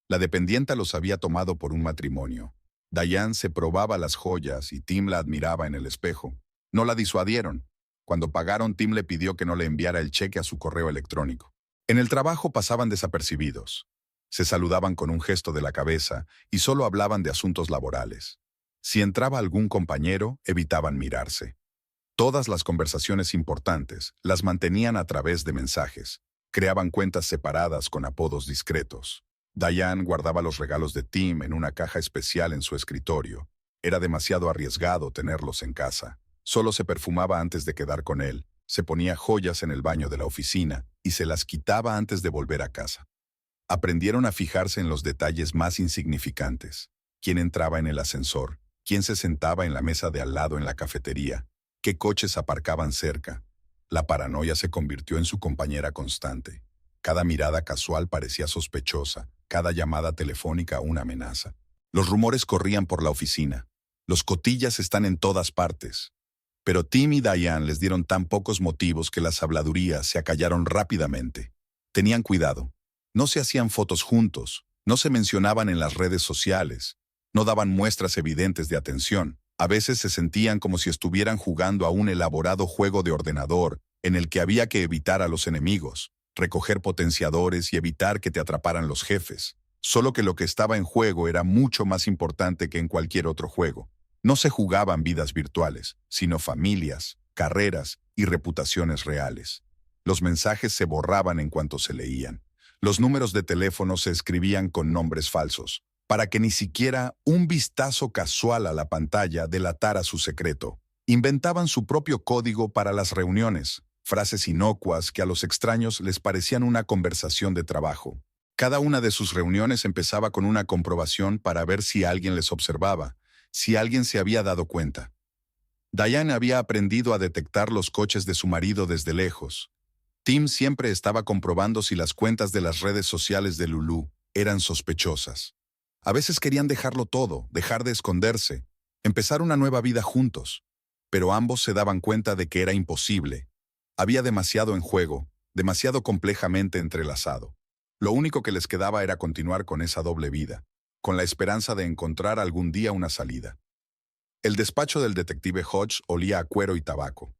La dependienta los había tomado por un matrimonio. Diane se probaba las joyas y Tim la admiraba en el espejo. No la disuadieron. Cuando pagaron, Tim le pidió que no le enviara el cheque a su correo electrónico. En el trabajo pasaban desapercibidos. Se saludaban con un gesto de la cabeza y solo hablaban de asuntos laborales. Si entraba algún compañero, evitaban mirarse. Todas las conversaciones importantes las mantenían a través de mensajes. Creaban cuentas separadas con apodos discretos. Diane guardaba los regalos de Tim en una caja especial en su escritorio. Era demasiado arriesgado tenerlos en casa. Solo se perfumaba antes de quedar con él, se ponía joyas en el baño de la oficina y se las quitaba antes de volver a casa. Aprendieron a fijarse en los detalles más insignificantes. Quién entraba en el ascensor, quién se sentaba en la mesa de al lado en la cafetería, qué coches aparcaban cerca. La paranoia se convirtió en su compañera constante. Cada mirada casual parecía sospechosa, cada llamada telefónica una amenaza. Los rumores corrían por la oficina. Los cotillas están en todas partes. Pero Tim y Diane les dieron tan pocos motivos que las habladurías se acallaron rápidamente. Tenían cuidado. No se hacían fotos juntos, no se mencionaban en las redes sociales, no daban muestras evidentes de atención. A veces se sentían como si estuvieran jugando a un elaborado juego de ordenador en el que había que evitar a los enemigos, recoger potenciadores y evitar que te atraparan los jefes. Solo que lo que estaba en juego era mucho más importante que en cualquier otro juego. No se jugaban vidas virtuales, sino familias, carreras y reputaciones reales. Los mensajes se borraban en cuanto se leían. Los números de teléfono se escribían con nombres falsos, para que ni siquiera un vistazo casual a la pantalla delatara su secreto. Inventaban su propio código para las reuniones, frases inocuas que a los extraños les parecían una conversación de trabajo. Cada una de sus reuniones empezaba con una comprobación para ver si alguien les observaba, si alguien se había dado cuenta. Diane había aprendido a detectar los coches de su marido desde lejos. Tim siempre estaba comprobando si las cuentas de las redes sociales de Lulu eran sospechosas. A veces querían dejarlo todo, dejar de esconderse, empezar una nueva vida juntos. Pero ambos se daban cuenta de que era imposible. Había demasiado en juego, demasiado complejamente entrelazado. Lo único que les quedaba era continuar con esa doble vida, con la esperanza de encontrar algún día una salida. El despacho del detective Hodge olía a cuero y tabaco.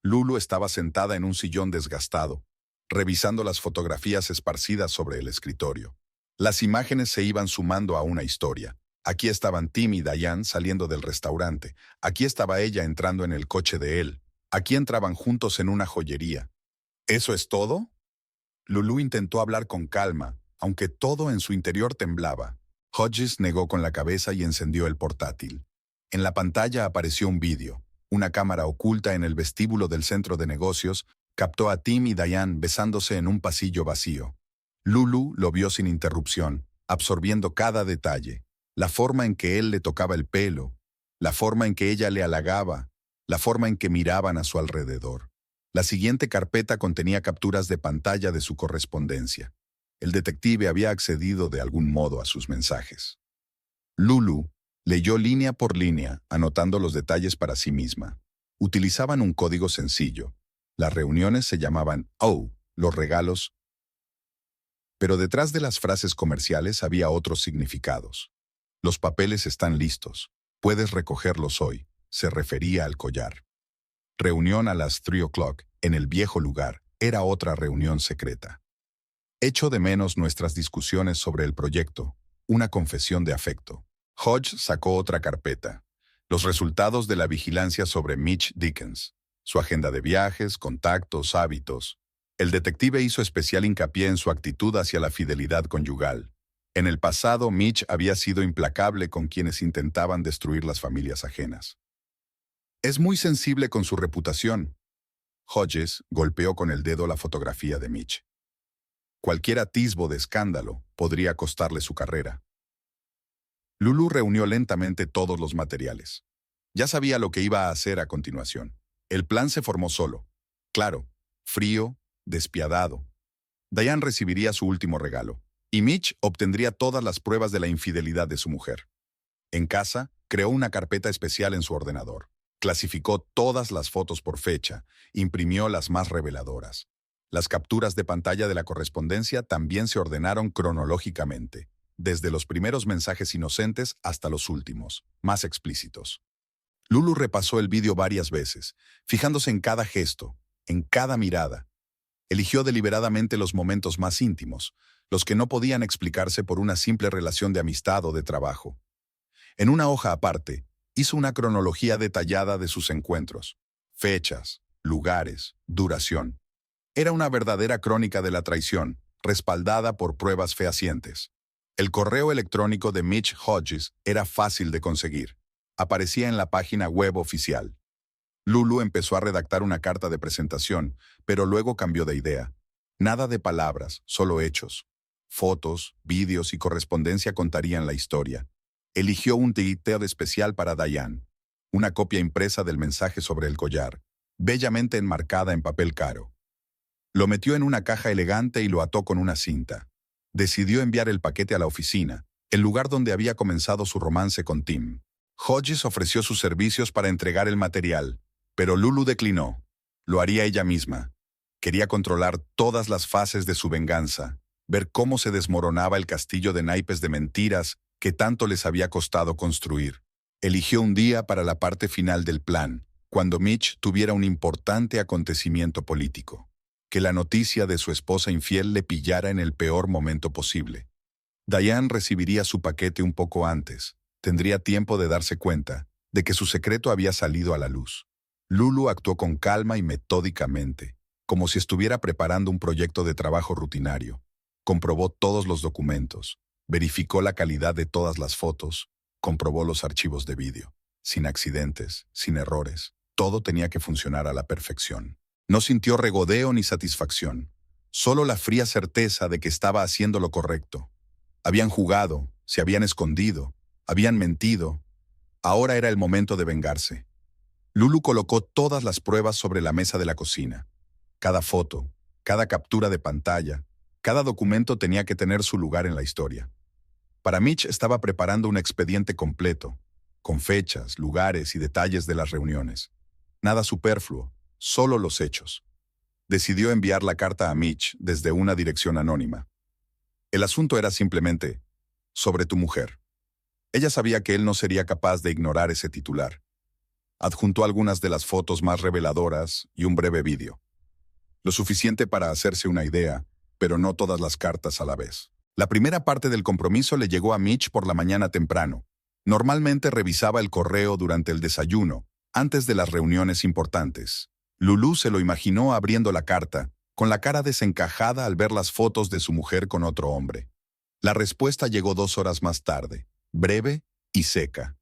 Lulu estaba sentada en un sillón desgastado, revisando las fotografías esparcidas sobre el escritorio. Las imágenes se iban sumando a una historia. Aquí estaban Tim y Diane saliendo del restaurante. Aquí estaba ella entrando en el coche de él. Aquí entraban juntos en una joyería. ¿Eso es todo? Lulu intentó hablar con calma, aunque todo en su interior temblaba. Hodges negó con la cabeza y encendió el portátil. En la pantalla apareció un vídeo. Una cámara oculta en el vestíbulo del centro de negocios captó a Tim y Diane besándose en un pasillo vacío. Lulu lo vio sin interrupción, absorbiendo cada detalle. La forma en que él le tocaba el pelo, la forma en que ella le halagaba, la forma en que miraban a su alrededor. La siguiente carpeta contenía capturas de pantalla de su correspondencia. El detective había accedido de algún modo a sus mensajes. Lulu leyó línea por línea, anotando los detalles para sí misma. Utilizaban un código sencillo. Las reuniones se llamaban "Oh", los regalos. Pero detrás de las frases comerciales había otros significados. Los papeles están listos. Puedes recogerlos hoy. Se refería al collar. Reunión a las 3 o'clock, en el viejo lugar, era otra reunión secreta. Echo de menos nuestras discusiones sobre el proyecto, una confesión de afecto. Hodge sacó otra carpeta. Los resultados de la vigilancia sobre Mitch Dickens. Su agenda de viajes, contactos, hábitos. El detective hizo especial hincapié en su actitud hacia la fidelidad conyugal. En el pasado, Mitch había sido implacable con quienes intentaban destruir las familias ajenas. Es muy sensible con su reputación. Hodges golpeó con el dedo la fotografía de Mitch. Cualquier atisbo de escándalo podría costarle su carrera. Lulu reunió lentamente todos los materiales. Ya sabía lo que iba a hacer a continuación. El plan se formó solo. Claro, frío, despiadado. Diane recibiría su último regalo, y Mitch obtendría todas las pruebas de la infidelidad de su mujer. En casa, creó una carpeta especial en su ordenador. Clasificó todas las fotos por fecha, imprimió las más reveladoras. Las capturas de pantalla de la correspondencia también se ordenaron cronológicamente, desde los primeros mensajes inocentes hasta los últimos, más explícitos. Lulu repasó el vídeo varias veces, fijándose en cada gesto, en cada mirada. Eligió deliberadamente los momentos más íntimos, los que no podían explicarse por una simple relación de amistad o de trabajo. En una hoja aparte, hizo una cronología detallada de sus encuentros, fechas, lugares, duración. Era una verdadera crónica de la traición, respaldada por pruebas fehacientes. El correo electrónico de Mitch Hodges era fácil de conseguir. Aparecía en la página web oficial. Lulu empezó a redactar una carta de presentación, pero luego cambió de idea. Nada de palabras, solo hechos. Fotos, vídeos y correspondencia contarían la historia. Eligió un etiquetado especial para Diane, una copia impresa del mensaje sobre el collar, bellamente enmarcada en papel caro. Lo metió en una caja elegante y lo ató con una cinta. Decidió enviar el paquete a la oficina, el lugar donde había comenzado su romance con Tim. Hodges ofreció sus servicios para entregar el material, pero Lulu declinó. Lo haría ella misma. Quería controlar todas las fases de su venganza, ver cómo se desmoronaba el castillo de naipes de mentiras que tanto les había costado construir. Eligió un día para la parte final del plan, cuando Mitch tuviera un importante acontecimiento político. Que la noticia de su esposa infiel le pillara en el peor momento posible. Diane recibiría su paquete un poco antes. Tendría tiempo de darse cuenta de que su secreto había salido a la luz. Lulu actuó con calma y metódicamente, como si estuviera preparando un proyecto de trabajo rutinario. Comprobó todos los documentos, verificó la calidad de todas las fotos, comprobó los archivos de vídeo. Sin accidentes, sin errores, todo tenía que funcionar a la perfección. No sintió regodeo ni satisfacción, solo la fría certeza de que estaba haciendo lo correcto. Habían jugado, se habían escondido, habían mentido. Ahora era el momento de vengarse. Lulu colocó todas las pruebas sobre la mesa de la cocina. Cada foto, cada captura de pantalla, cada documento tenía que tener su lugar en la historia. Para Mitch estaba preparando un expediente completo, con fechas, lugares y detalles de las reuniones. Nada superfluo, solo los hechos. Decidió enviar la carta a Mitch desde una dirección anónima. El asunto era simplemente, sobre tu mujer. Ella sabía que él no sería capaz de ignorar ese titular. Adjuntó algunas de las fotos más reveladoras y un breve vídeo. Lo suficiente para hacerse una idea, pero no todas las cartas a la vez. La primera parte del compromiso le llegó a Mitch por la mañana temprano. Normalmente revisaba el correo durante el desayuno, antes de las reuniones importantes. Lulu se lo imaginó abriendo la carta, con la cara desencajada al ver las fotos de su mujer con otro hombre. La respuesta llegó 2 horas más tarde, breve y seca.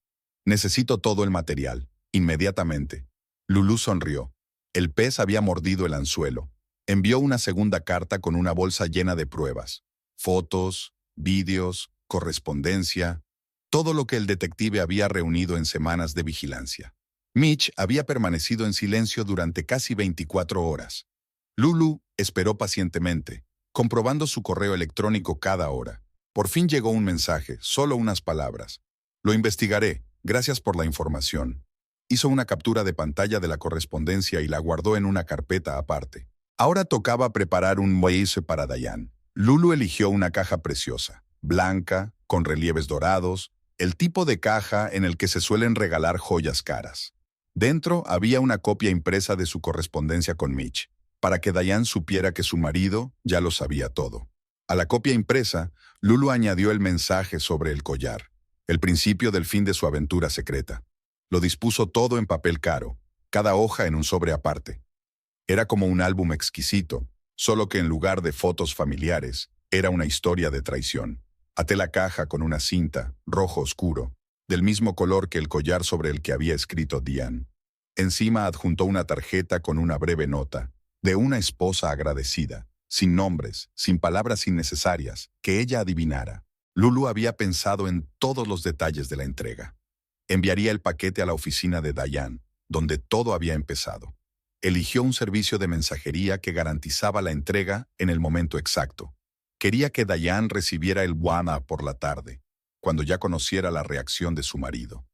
Necesito todo el material, inmediatamente. Lulu sonrió. El pez había mordido el anzuelo. Envió una segunda carta con una bolsa llena de pruebas. Fotos, vídeos, correspondencia, todo lo que el detective había reunido en semanas de vigilancia. Mitch había permanecido en silencio durante casi 24 horas. Lulu esperó pacientemente, comprobando su correo electrónico cada hora. Por fin llegó un mensaje, solo unas palabras. Lo investigaré, gracias por la información. Hizo una captura de pantalla de la correspondencia y la guardó en una carpeta aparte. Ahora tocaba preparar un maíz para Diane. Lulu eligió una caja preciosa, blanca, con relieves dorados, el tipo de caja en el que se suelen regalar joyas caras. Dentro había una copia impresa de su correspondencia con Mitch, para que Diane supiera que su marido ya lo sabía todo. A la copia impresa, Lulu añadió el mensaje sobre el collar, el principio del fin de su aventura secreta. Lo dispuso todo en papel caro, cada hoja en un sobre aparte. Era como un álbum exquisito, solo que en lugar de fotos familiares, era una historia de traición. Até la caja con una cinta, rojo oscuro, del mismo color que el collar sobre el que había escrito Diane. Encima adjuntó una tarjeta con una breve nota, de una esposa agradecida, sin nombres, sin palabras innecesarias, que ella adivinara. Lulu había pensado en todos los detalles de la entrega. Enviaría el paquete a la oficina de Diane, donde todo había empezado. Eligió un servicio de mensajería que garantizaba la entrega en el momento exacto. Quería que Diane recibiera el WhatsApp por la tarde, cuando ya conociera la reacción de su marido.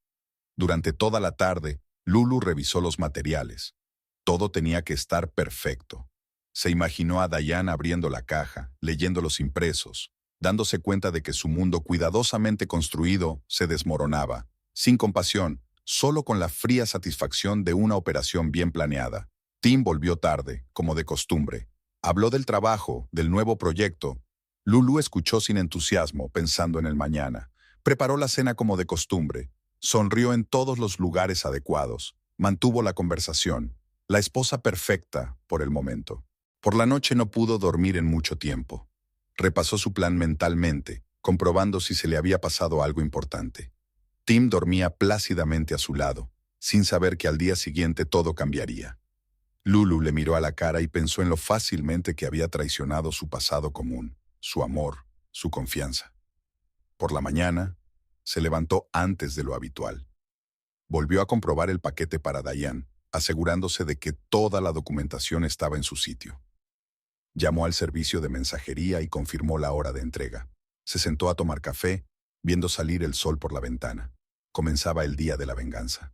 Durante toda la tarde, Lulu revisó los materiales. Todo tenía que estar perfecto. Se imaginó a Diane abriendo la caja, leyendo los impresos, dándose cuenta de que su mundo cuidadosamente construido se desmoronaba, sin compasión, solo con la fría satisfacción de una operación bien planeada. Tim volvió tarde, como de costumbre. Habló del trabajo, del nuevo proyecto. Lulu escuchó sin entusiasmo, pensando en el mañana. Preparó la cena como de costumbre. Sonrió en todos los lugares adecuados. Mantuvo la conversación. La esposa perfecta, por el momento. Por la noche no pudo dormir en mucho tiempo. Repasó su plan mentalmente, comprobando si se le había pasado algo importante. Tim dormía plácidamente a su lado, sin saber que al día siguiente todo cambiaría. Lulu le miró a la cara y pensó en lo fácilmente que había traicionado su pasado común, su amor, su confianza. Por la mañana, se levantó antes de lo habitual. Volvió a comprobar el paquete para Diane, asegurándose de que toda la documentación estaba en su sitio. Llamó al servicio de mensajería y confirmó la hora de entrega. Se sentó a tomar café, viendo salir el sol por la ventana. Comenzaba el día de la venganza.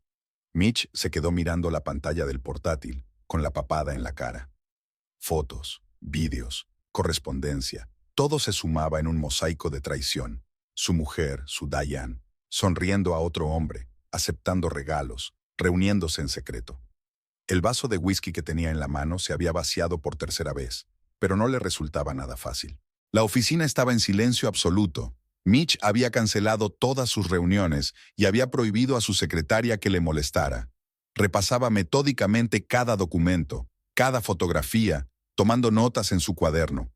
Mitch se quedó mirando la pantalla del portátil, con la papada en la cara. Fotos, vídeos, correspondencia, todo se sumaba en un mosaico de traición. Su mujer, su Diane, sonriendo a otro hombre, aceptando regalos, reuniéndose en secreto. El vaso de whisky que tenía en la mano se había vaciado por tercera vez, pero no le resultaba nada fácil. La oficina estaba en silencio absoluto. Mitch había cancelado todas sus reuniones y había prohibido a su secretaria que le molestara. Repasaba metódicamente cada documento, cada fotografía, tomando notas en su cuaderno.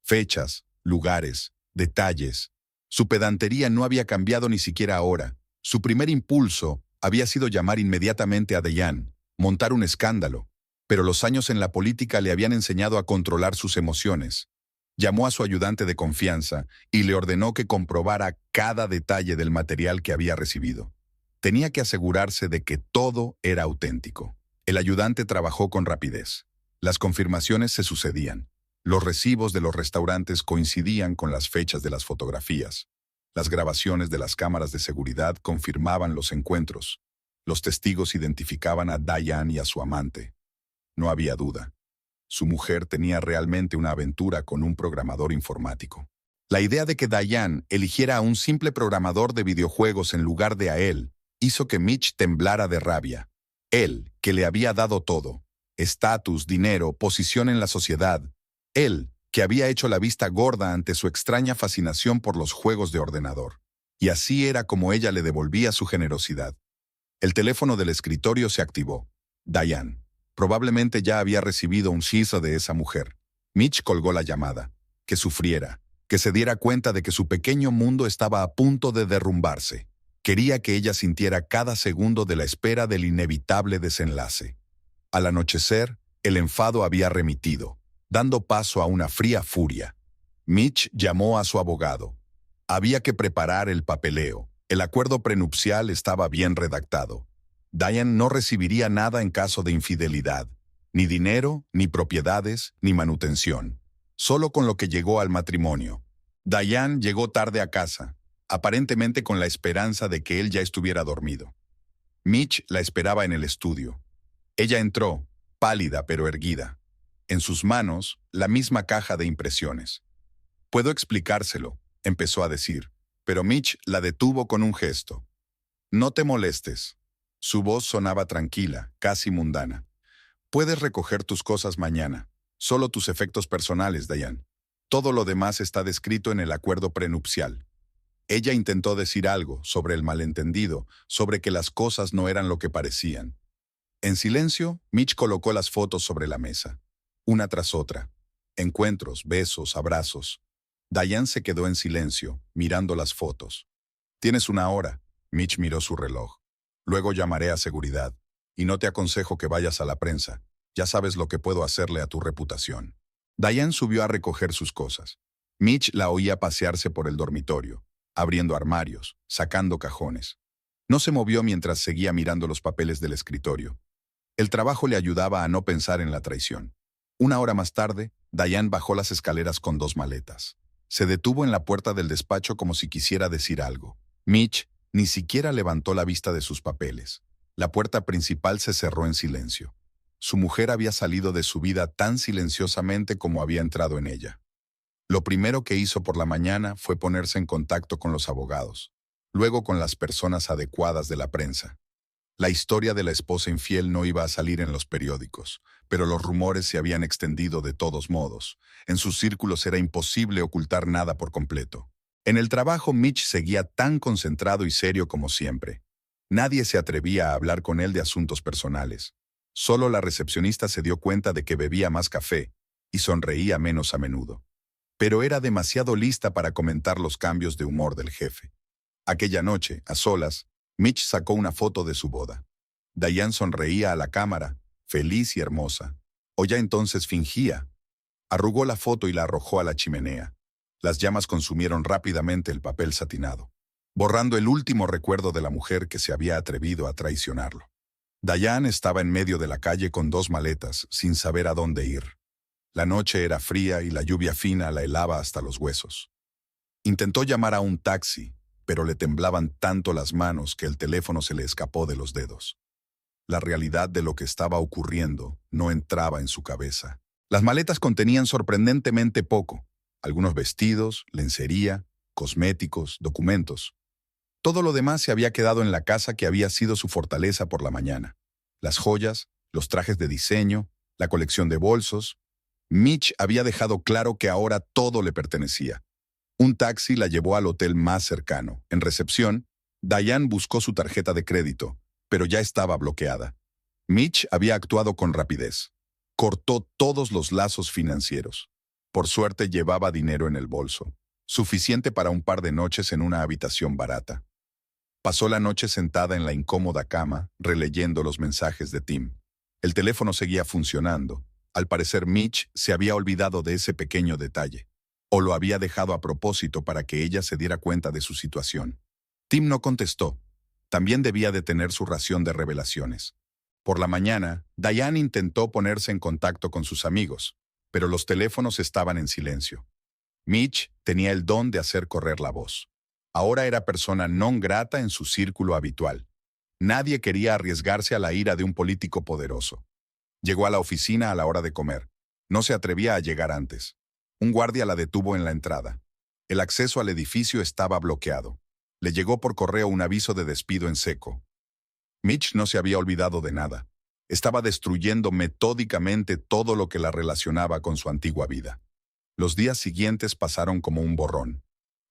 Fechas, lugares, detalles. Su pedantería no había cambiado ni siquiera ahora. Su primer impulso había sido llamar inmediatamente a Diane, montar un escándalo, pero los años en la política le habían enseñado a controlar sus emociones. Llamó a su ayudante de confianza y le ordenó que comprobara cada detalle del material que había recibido. Tenía que asegurarse de que todo era auténtico. El ayudante trabajó con rapidez. Las confirmaciones se sucedían. Los recibos de los restaurantes coincidían con las fechas de las fotografías. Las grabaciones de las cámaras de seguridad confirmaban los encuentros. Los testigos identificaban a Diane y a su amante. No había duda. Su mujer tenía realmente una aventura con un programador informático. La idea de que Diane eligiera a un simple programador de videojuegos en lugar de a él hizo que Mitch temblara de rabia. Él, que le había dado todo: estatus, dinero, posición en la sociedad. Él, que había hecho la vista gorda ante su extraña fascinación por los juegos de ordenador. Y así era como ella le devolvía su generosidad. El teléfono del escritorio se activó. Diane. Probablemente ya había recibido un shizo de esa mujer. Mitch colgó la llamada. Que sufriera, que se diera cuenta de que su pequeño mundo estaba a punto de derrumbarse. Quería que ella sintiera cada segundo de la espera del inevitable desenlace. Al anochecer, el enfado había remitido, dando paso a una fría furia. Mitch llamó a su abogado. Había que preparar el papeleo. El acuerdo prenupcial estaba bien redactado. Diane no recibiría nada en caso de infidelidad, ni dinero, ni propiedades, ni manutención. Solo con lo que llegó al matrimonio. Diane llegó tarde a casa, aparentemente con la esperanza de que él ya estuviera dormido. Mitch la esperaba en el estudio. Ella entró, pálida pero erguida. En sus manos, la misma caja de impresiones. «Puedo explicárselo», empezó a decir, pero Mitch la detuvo con un gesto. «No te molestes. Su voz sonaba tranquila, casi mundana. Puedes recoger tus cosas mañana. Solo tus efectos personales, Diane. Todo lo demás está descrito en el acuerdo prenupcial. Ella intentó decir algo sobre el malentendido, sobre que las cosas no eran lo que parecían. En silencio, Mitch colocó las fotos sobre la mesa, una tras otra. Encuentros, besos, abrazos. Diane se quedó en silencio, mirando las fotos. «Tienes una hora», Mitch miró su reloj. «Luego llamaré a seguridad. Y no te aconsejo que vayas a la prensa. Ya sabes lo que puedo hacerle a tu reputación». Diane subió a recoger sus cosas. Mitch la oía pasearse por el dormitorio, abriendo armarios, sacando cajones. No se movió mientras seguía mirando los papeles del escritorio. El trabajo le ayudaba a no pensar en la traición. Una hora más tarde, Diane bajó las escaleras con 2 maletas. Se detuvo en la puerta del despacho como si quisiera decir algo. Mitch ni siquiera levantó la vista de sus papeles. La puerta principal se cerró en silencio. Su mujer había salido de su vida tan silenciosamente como había entrado en ella. Lo primero que hizo por la mañana fue ponerse en contacto con los abogados, luego con las personas adecuadas de la prensa. La historia de la esposa infiel no iba a salir en los periódicos, pero los rumores se habían extendido de todos modos. En sus círculos era imposible ocultar nada por completo. En el trabajo, Mitch seguía tan concentrado y serio como siempre. Nadie se atrevía a hablar con él de asuntos personales. Solo la recepcionista se dio cuenta de que bebía más café y sonreía menos a menudo. Pero era demasiado lista para comentar los cambios de humor del jefe. Aquella noche, a solas, Mitch sacó una foto de su boda. Diane sonreía a la cámara, feliz y hermosa. O ya entonces fingía. Arrugó la foto y la arrojó a la chimenea. Las llamas consumieron rápidamente el papel satinado, borrando el último recuerdo de la mujer que se había atrevido a traicionarlo. Diane estaba en medio de la calle con 2 maletas, sin saber a dónde ir. La noche era fría y la lluvia fina la helaba hasta los huesos. Intentó llamar a un taxi, pero le temblaban tanto las manos que el teléfono se le escapó de los dedos. La realidad de lo que estaba ocurriendo no entraba en su cabeza. Las maletas contenían sorprendentemente poco: algunos vestidos, lencería, cosméticos, documentos. Todo lo demás se había quedado en la casa que había sido su fortaleza por la mañana. Las joyas, los trajes de diseño, la colección de bolsos. Mitch había dejado claro que ahora todo le pertenecía. Un taxi la llevó al hotel más cercano. En recepción, Diane buscó su tarjeta de crédito, pero ya estaba bloqueada. Mitch había actuado con rapidez. Cortó todos los lazos financieros. Por suerte llevaba dinero en el bolso, suficiente para un par de noches en una habitación barata. Pasó la noche sentada en la incómoda cama, releyendo los mensajes de Tim. El teléfono seguía funcionando. Al parecer, Mitch se había olvidado de ese pequeño detalle, o lo había dejado a propósito para que ella se diera cuenta de su situación. Tim no contestó. También debía de tener su ración de revelaciones. Por la mañana, Diane intentó ponerse en contacto con sus amigos, pero los teléfonos estaban en silencio. Mitch tenía el don de hacer correr la voz. Ahora era persona non grata en su círculo habitual. Nadie quería arriesgarse a la ira de un político poderoso. Llegó a la oficina a la hora de comer. No se atrevía a llegar antes. Un guardia la detuvo en la entrada. El acceso al edificio estaba bloqueado. Le llegó por correo un aviso de despido en seco. Mitch no se había olvidado de nada. Estaba destruyendo metódicamente todo lo que la relacionaba con su antigua vida. Los días siguientes pasaron como un borrón.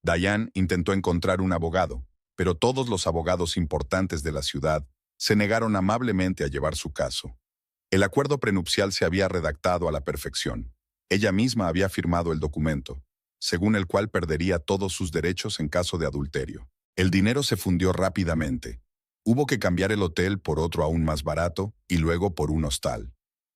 Diane intentó encontrar un abogado, pero todos los abogados importantes de la ciudad se negaron amablemente a llevar su caso. El acuerdo prenupcial se había redactado a la perfección. Ella misma había firmado el documento, según el cual perdería todos sus derechos en caso de adulterio. El dinero se fundió rápidamente. Hubo que cambiar el hotel por otro aún más barato y luego por un hostal.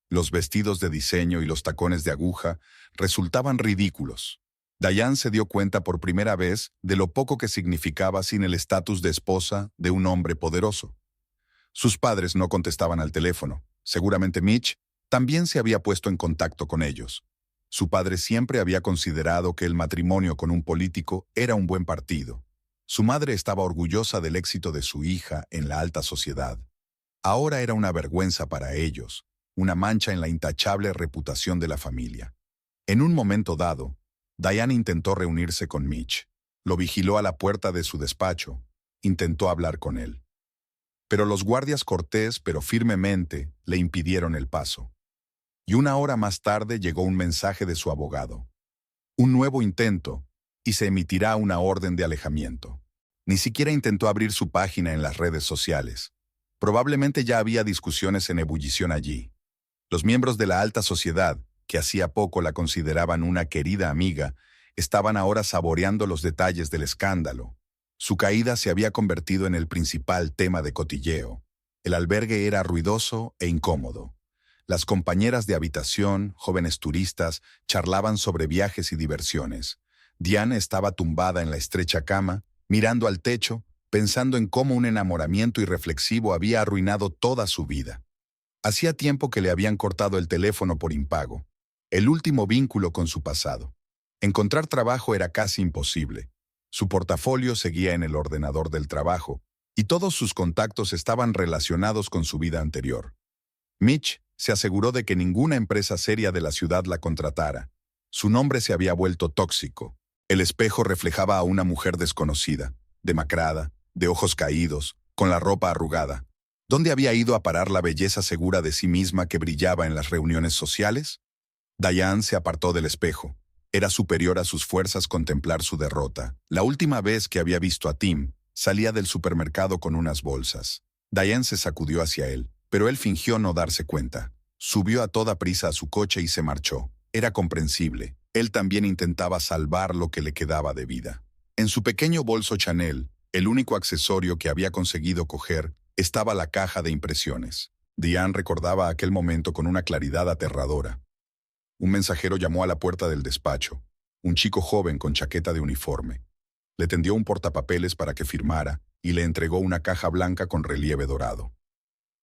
Los vestidos de diseño y los tacones de aguja resultaban ridículos. Diane se dio cuenta por primera vez de lo poco que significaba sin el estatus de esposa de un hombre poderoso. Sus padres no contestaban al teléfono. Seguramente Mitch también se había puesto en contacto con ellos. Su padre siempre había considerado que el matrimonio con un político era un buen partido. Su madre estaba orgullosa del éxito de su hija en la alta sociedad. Ahora era una vergüenza para ellos, una mancha en la intachable reputación de la familia. En un momento dado, Diane intentó reunirse con Mitch. Lo vigiló a la puerta de su despacho. Intentó hablar con él. pero los guardias cortés pero firmemente le impidieron el paso. Y 1 hora más tarde llegó un mensaje de su abogado. Un nuevo intento, y se emitirá una orden de alejamiento. Ni siquiera intentó abrir su página en las redes sociales. Probablemente ya había discusiones en ebullición allí. Los miembros de la alta sociedad, que hacía poco la consideraban una querida amiga, estaban ahora saboreando los detalles del escándalo. Su caída se había convertido en el principal tema de cotilleo. El albergue era ruidoso e incómodo. Las compañeras de habitación, jóvenes turistas, charlaban sobre viajes y diversiones. Diane estaba tumbada en la estrecha cama, mirando al techo, pensando en cómo un enamoramiento irreflexivo había arruinado toda su vida. Hacía tiempo que le habían cortado el teléfono por impago, el último vínculo con su pasado. Encontrar trabajo era casi imposible. Su portafolio seguía en el ordenador del trabajo, y todos sus contactos estaban relacionados con su vida anterior. Mitch se aseguró de que ninguna empresa seria de la ciudad la contratara. Su nombre se había vuelto tóxico. El espejo reflejaba a una mujer desconocida, demacrada, de ojos caídos, con la ropa arrugada. ¿Dónde había ido a parar la belleza segura de sí misma que brillaba en las reuniones sociales? Diane se apartó del espejo. Era superior a sus fuerzas contemplar su derrota. La última vez que había visto a Tim, salía del supermercado con unas bolsas. Diane se sacudió hacia él, pero él fingió no darse cuenta. Subió a toda prisa a su coche y se marchó. Era comprensible. Él también intentaba salvar lo que le quedaba de vida. En su pequeño bolso Chanel, el único accesorio que había conseguido coger, estaba la caja de impresiones. Diane recordaba aquel momento con una claridad aterradora. Un mensajero llamó a la puerta del despacho, un chico joven con chaqueta de uniforme. Le tendió un portapapeles para que firmara y le entregó una caja blanca con relieve dorado.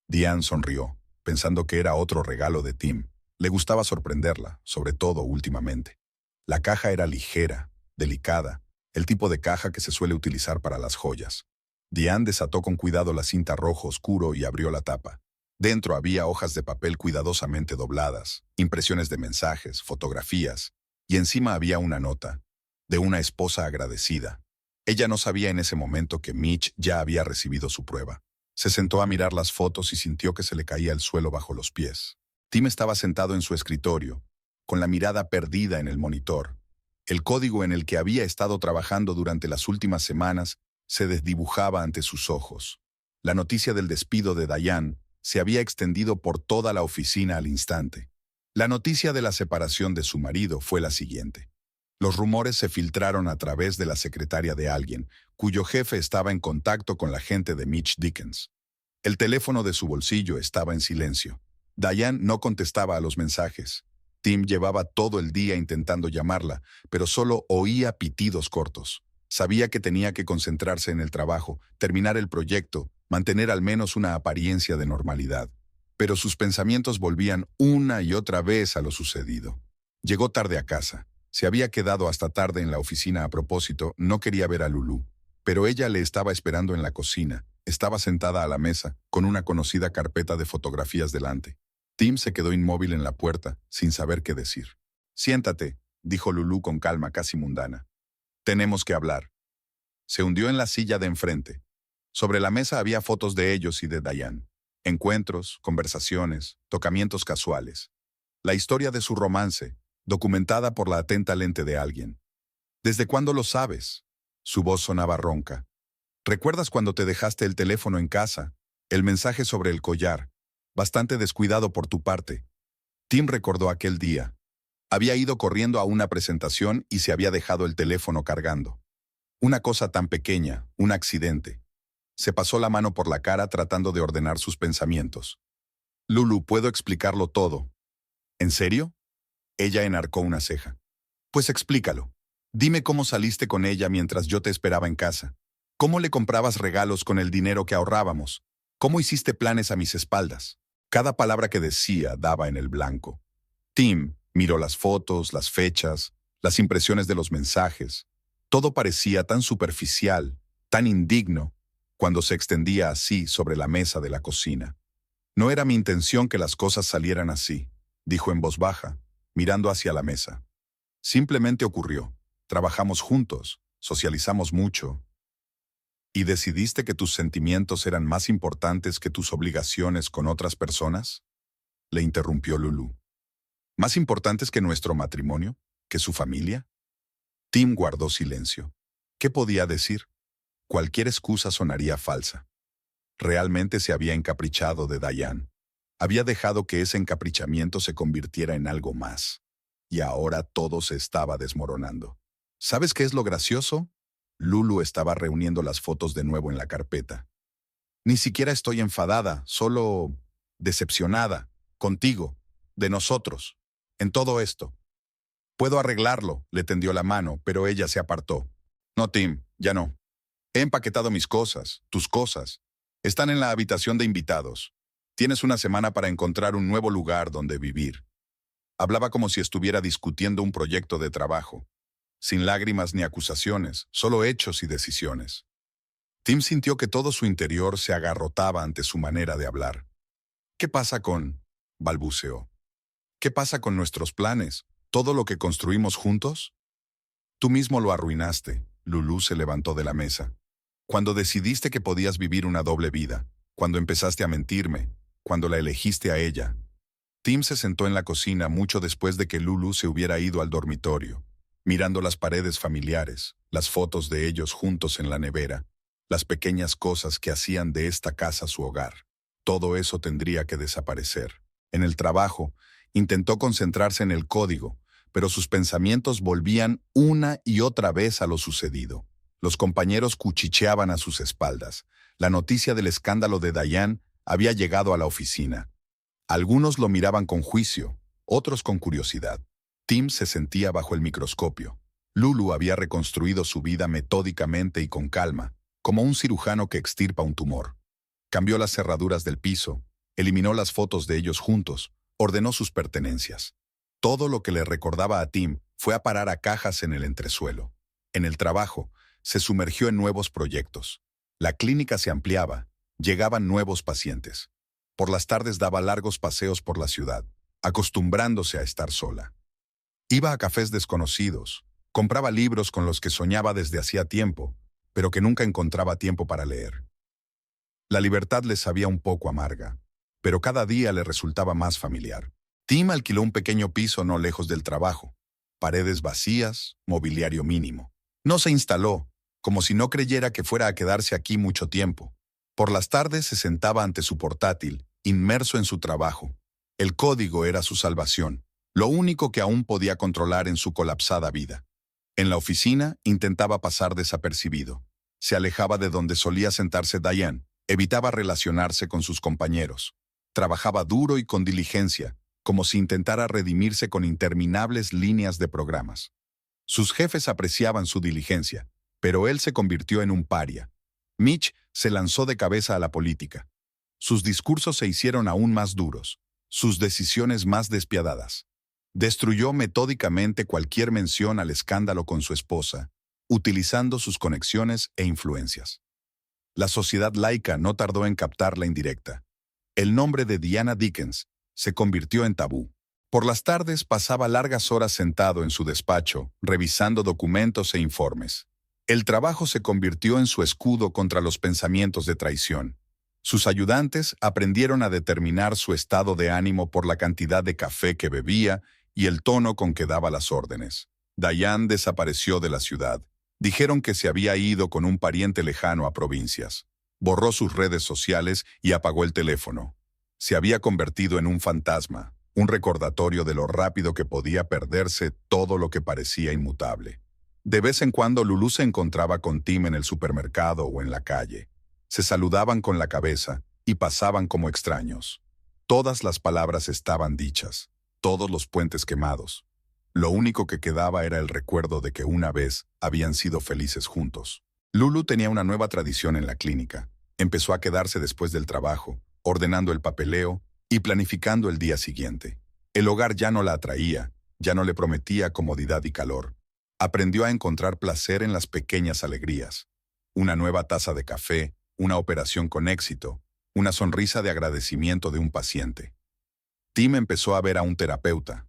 Diane sonrió, pensando que era otro regalo de Tim. Le gustaba sorprenderla, sobre todo últimamente. La caja era ligera, delicada, el tipo de caja que se suele utilizar para las joyas. Diane desató con cuidado la cinta rojo oscuro y abrió la tapa. Dentro había hojas de papel cuidadosamente dobladas, impresiones de mensajes, fotografías, y encima había una nota, de una esposa agradecida. Ella no sabía en ese momento que Mitch ya había recibido su prueba. Se sentó a mirar las fotos y sintió que se le caía el suelo bajo los pies. Tim estaba sentado en su escritorio, con la mirada perdida en el monitor. El código en el que había estado trabajando durante las últimas semanas se desdibujaba ante sus ojos. La noticia del despido de Diane se había extendido por toda la oficina al instante. La noticia de la separación de su marido fue la siguiente. Los rumores se filtraron a través de la secretaria de alguien, cuyo jefe estaba en contacto con la gente de Mitch Dickens. El teléfono de su bolsillo estaba en silencio. Diane no contestaba a los mensajes. Tim llevaba todo el día intentando llamarla, pero solo oía pitidos cortos. Sabía que tenía que concentrarse en el trabajo, terminar el proyecto, mantener al menos una apariencia de normalidad. Pero sus pensamientos volvían una y otra vez a lo sucedido. Llegó tarde a casa. Se había quedado hasta tarde en la oficina a propósito, no quería ver a Lulú. Pero ella le estaba esperando en la cocina. Estaba sentada a la mesa, con una conocida carpeta de fotografías delante. Tim se quedó inmóvil en la puerta, sin saber qué decir. «Siéntate», dijo Lulú con calma casi mundana. «Tenemos que hablar». Se hundió en la silla de enfrente. Sobre la mesa había fotos de ellos y de Diane. Encuentros, conversaciones, tocamientos casuales. La historia de su romance, documentada por la atenta lente de alguien. «¿Desde cuándo lo sabes?». Su voz sonaba ronca. «¿Recuerdas cuando te dejaste el teléfono en casa? El mensaje sobre el collar. Bastante descuidado por tu parte». Tim recordó aquel día. Había ido corriendo a una presentación y se había dejado el teléfono cargando. Una cosa tan pequeña, un accidente. Se pasó la mano por la cara tratando de ordenar sus pensamientos. «Lulu, puedo explicarlo todo». «¿En serio?». Ella enarcó una ceja. «Pues explícalo. Dime cómo saliste con ella mientras yo te esperaba en casa. ¿Cómo le comprabas regalos con el dinero que ahorrábamos? ¿Cómo hiciste planes a mis espaldas?». Cada palabra que decía daba en el blanco. Tim miró las fotos, las fechas, las impresiones de los mensajes. Todo parecía tan superficial, tan indigno, cuando se extendía así sobre la mesa de la cocina. «No era mi intención que las cosas salieran así», dijo en voz baja, mirando hacia la mesa. «Simplemente ocurrió. Trabajamos juntos, socializamos mucho». ¿Y decidiste que tus sentimientos eran más importantes que tus obligaciones con otras personas? Le interrumpió Lulu. ¿Más importantes que nuestro matrimonio? ¿Que su familia? Tim guardó silencio. ¿Qué podía decir? Cualquier excusa sonaría falsa. Realmente se había encaprichado de Diane. Había dejado que ese encaprichamiento se convirtiera en algo más. Y ahora todo se estaba desmoronando. ¿Sabes qué es lo gracioso? Lulu estaba reuniendo las fotos de nuevo en la carpeta. Ni siquiera estoy enfadada, solo decepcionada, contigo, de nosotros, en todo esto. Puedo arreglarlo, le tendió la mano, pero ella se apartó. No, Tim, ya no. He empaquetado mis cosas, tus cosas. Están en la habitación de invitados. Tienes una semana para encontrar un nuevo lugar donde vivir. Hablaba como si estuviera discutiendo un proyecto de trabajo, sin lágrimas ni acusaciones, solo hechos y decisiones. Tim sintió que todo su interior se agarrotaba ante su manera de hablar. ¿Qué pasa con...? Balbuceó. ¿Qué pasa con nuestros planes? ¿Todo lo que construimos juntos? Tú mismo lo arruinaste. Lulu se levantó de la mesa. Cuando decidiste que podías vivir una doble vida, cuando empezaste a mentirme, cuando la elegiste a ella. Tim se sentó en la cocina mucho después de que Lulu se hubiera ido al dormitorio, mirando las paredes familiares, las fotos de ellos juntos en la nevera, las pequeñas cosas que hacían de esta casa su hogar. Todo eso tendría que desaparecer. En el trabajo, intentó concentrarse en el código, pero sus pensamientos volvían una y otra vez a lo sucedido. Los compañeros cuchicheaban a sus espaldas. La noticia del escándalo de Diane había llegado a la oficina. Algunos lo miraban con juicio, otros con curiosidad. Tim se sentía bajo el microscopio. Lulu había reconstruido su vida metódicamente y con calma, como un cirujano que extirpa un tumor. Cambió las cerraduras del piso, eliminó las fotos de ellos juntos, ordenó sus pertenencias. Todo lo que le recordaba a Tim fue a parar a cajas en el entresuelo. En el trabajo, se sumergió en nuevos proyectos. La clínica se ampliaba, llegaban nuevos pacientes. Por las tardes daba largos paseos por la ciudad, acostumbrándose a estar sola. Iba a cafés desconocidos, compraba libros con los que soñaba desde hacía tiempo, pero que nunca encontraba tiempo para leer. La libertad le sabía un poco amarga, pero cada día le resultaba más familiar. Tim alquiló un pequeño piso no lejos del trabajo, paredes vacías, mobiliario mínimo. No se instaló, como si no creyera que fuera a quedarse aquí mucho tiempo. Por las tardes se sentaba ante su portátil, inmerso en su trabajo. El código era su salvación, lo único que aún podía controlar en su colapsada vida. En la oficina intentaba pasar desapercibido. Se alejaba de donde solía sentarse Diane, evitaba relacionarse con sus compañeros. Trabajaba duro y con diligencia, como si intentara redimirse con interminables líneas de programas. Sus jefes apreciaban su diligencia, pero él se convirtió en un paria. Mitch se lanzó de cabeza a la política. Sus discursos se hicieron aún más duros, sus decisiones más despiadadas. Destruyó metódicamente cualquier mención al escándalo con su esposa, utilizando sus conexiones e influencias. La sociedad laica no tardó en captar la indirecta. El nombre de Diana Dickens se convirtió en tabú. Por las tardes pasaba largas horas sentado en su despacho, revisando documentos e informes. El trabajo se convirtió en su escudo contra los pensamientos de traición. Sus ayudantes aprendieron a determinar su estado de ánimo por la cantidad de café que bebía y el tono con que daba las órdenes. Diane desapareció de la ciudad. Dijeron que se había ido con un pariente lejano a provincias. Borró sus redes sociales y apagó el teléfono. Se había convertido en un fantasma, un recordatorio de lo rápido que podía perderse todo lo que parecía inmutable. De vez en cuando Lulu se encontraba con Tim en el supermercado o en la calle. Se saludaban con la cabeza y pasaban como extraños. Todas las palabras estaban dichas, todos los puentes quemados. Lo único que quedaba era el recuerdo de que una vez habían sido felices juntos. Lulu tenía una nueva tradición en la clínica. Empezó a quedarse después del trabajo, ordenando el papeleo y planificando el día siguiente. El hogar ya no la atraía, ya no le prometía comodidad y calor. Aprendió a encontrar placer en las pequeñas alegrías. Una nueva taza de café, una operación con éxito, una sonrisa de agradecimiento de un paciente. Tim empezó a ver a un terapeuta.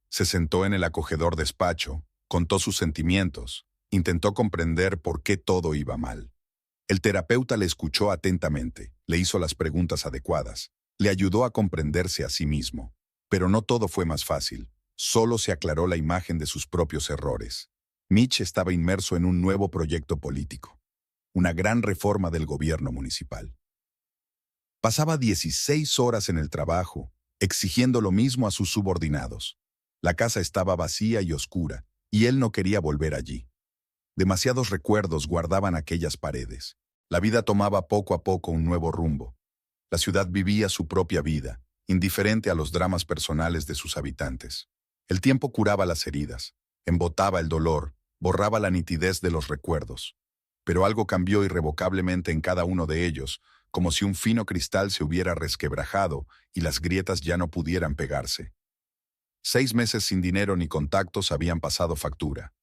Se sentó en el acogedor despacho, contó sus sentimientos, intentó comprender por qué todo iba mal. El terapeuta le escuchó atentamente, le hizo las preguntas adecuadas, le ayudó a comprenderse a sí mismo. Pero no todo fue más fácil. Solo se aclaró la imagen de sus propios errores. Mitch estaba inmerso en un nuevo proyecto político, una gran reforma del gobierno municipal. Pasaba 16 horas en el trabajo, exigiendo lo mismo a sus subordinados. La casa estaba vacía y oscura, y él no quería volver allí. Demasiados recuerdos guardaban aquellas paredes. La vida tomaba poco a poco un nuevo rumbo. La ciudad vivía su propia vida, indiferente a los dramas personales de sus habitantes. El tiempo curaba las heridas, embotaba el dolor, borraba la nitidez de los recuerdos. Pero algo cambió irrevocablemente en cada uno de ellos, como si un fino cristal se hubiera resquebrajado y las grietas ya no pudieran pegarse. 6 meses sin dinero ni contactos habían pasado factura.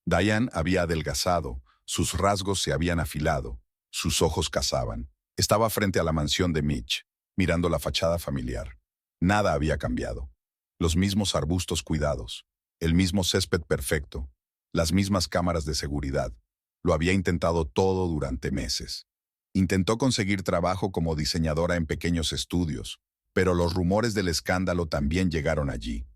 Diane había adelgazado, sus rasgos se habían afilado, sus ojos cazaban. Estaba frente a la mansión de Mitch, mirando la fachada familiar. Nada había cambiado. Los mismos arbustos cuidados, el mismo césped perfecto, las mismas cámaras de seguridad. Lo había intentado todo durante meses. Intentó conseguir trabajo como diseñadora en pequeños estudios, pero los rumores del escándalo también llegaron allí.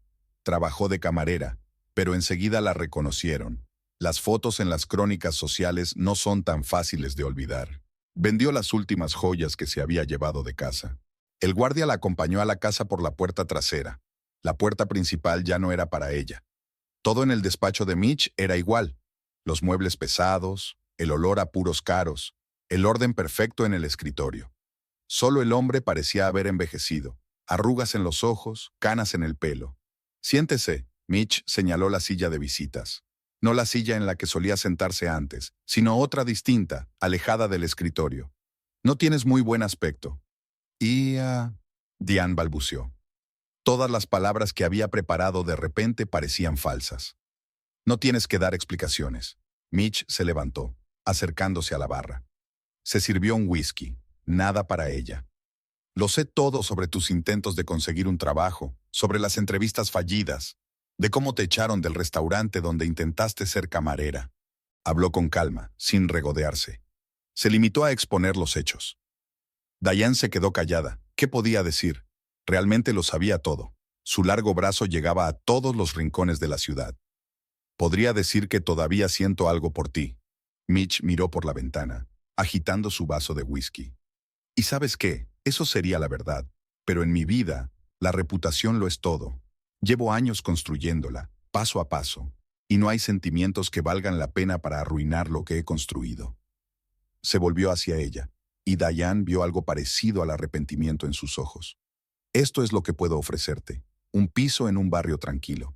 Trabajó de camarera, pero enseguida la reconocieron. Las fotos en las crónicas sociales no son tan fáciles de olvidar. Vendió las últimas joyas que se había llevado de casa. El guardia la acompañó a la casa por la puerta trasera. La puerta principal ya no era para ella. Todo en el despacho de Mitch era igual. Los muebles pesados, el olor a puros caros, el orden perfecto en el escritorio. Solo el hombre parecía haber envejecido. Arrugas en los ojos, canas en el pelo. «Siéntese», Mitch señaló la silla de visitas. No la silla en la que solía sentarse antes, sino otra distinta, alejada del escritorio. «No tienes muy buen aspecto». Diane balbuceó. Todas las palabras que había preparado de repente parecían falsas. «No tienes que dar explicaciones». Mitch se levantó, acercándose a la barra. Se sirvió un whisky. Nada para ella. «Lo sé todo sobre tus intentos de conseguir un trabajo, sobre las entrevistas fallidas, de cómo te echaron del restaurante donde intentaste ser camarera». Habló con calma, sin regodearse. Se limitó a exponer los hechos. Diane se quedó callada. ¿Qué podía decir? Realmente lo sabía todo. Su largo brazo llegaba a todos los rincones de la ciudad. «Podría decir que todavía siento algo por ti». Mitch miró por la ventana, agitando su vaso de whisky. «¿Y sabes qué? Eso sería la verdad. Pero en mi vida, la reputación lo es todo. Llevo años construyéndola, paso a paso, y no hay sentimientos que valgan la pena para arruinar lo que he construido». Se volvió hacia ella, y Diane vio algo parecido al arrepentimiento en sus ojos. «Esto es lo que puedo ofrecerte. Un piso en un barrio tranquilo.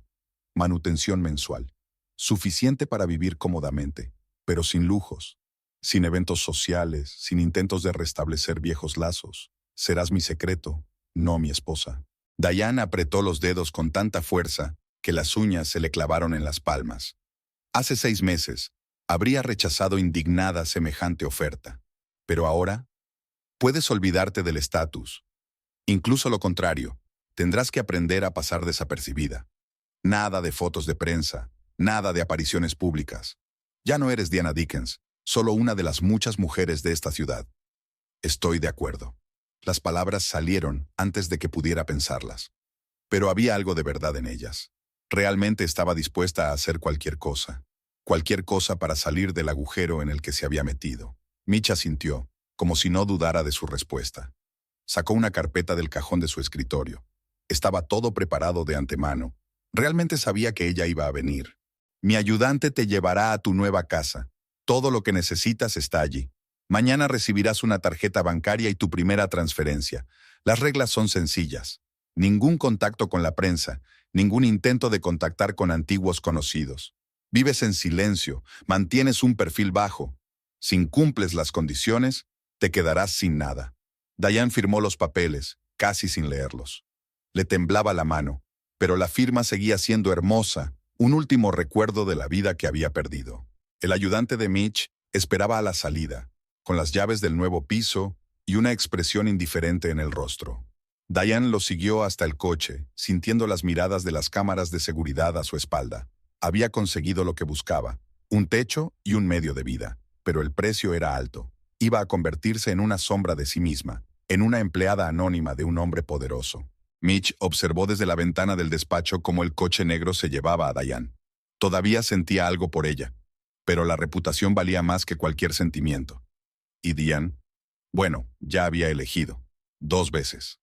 Manutención mensual. Suficiente para vivir cómodamente, pero sin lujos. Sin eventos sociales, sin intentos de restablecer viejos lazos. Serás mi secreto, no mi esposa». Diane apretó los dedos con tanta fuerza que las uñas se le clavaron en las palmas. Hace 6 meses, habría rechazado indignada semejante oferta. Pero ahora, puedes olvidarte del estatus. Incluso lo contrario, tendrás que aprender a pasar desapercibida. Nada de fotos de prensa, nada de apariciones públicas. Ya no eres Diana Dickens, solo una de las muchas mujeres de esta ciudad. Estoy de acuerdo. Las palabras salieron antes de que pudiera pensarlas. Pero había algo de verdad en ellas. Realmente estaba dispuesta a hacer cualquier cosa para salir del agujero en el que se había metido. Mitch asintió, como si no dudara de su respuesta. Sacó una carpeta del cajón de su escritorio. Estaba todo preparado de antemano. Realmente sabía que ella iba a venir. «Mi ayudante te llevará a tu nueva casa. Todo lo que necesitas está allí. Mañana recibirás una tarjeta bancaria y tu primera transferencia. Las reglas son sencillas. Ningún contacto con la prensa, ningún intento de contactar con antiguos conocidos. Vives en silencio, mantienes un perfil bajo. Si incumples las condiciones, te quedarás sin nada». Diane firmó los papeles, casi sin leerlos. Le temblaba la mano, pero la firma seguía siendo hermosa, un último recuerdo de la vida que había perdido. El ayudante de Mitch esperaba a la salida, con las llaves del nuevo piso y una expresión indiferente en el rostro. Diane lo siguió hasta el coche, sintiendo las miradas de las cámaras de seguridad a su espalda. Había conseguido lo que buscaba, un techo y un medio de vida, pero el precio era alto. Iba a convertirse en una sombra de sí misma, en una empleada anónima de un hombre poderoso. Mitch observó desde la ventana del despacho cómo el coche negro se llevaba a Diane. Todavía sentía algo por ella, pero la reputación valía más que cualquier sentimiento. ¿Y Diane? Bueno, ya había elegido. 2 veces.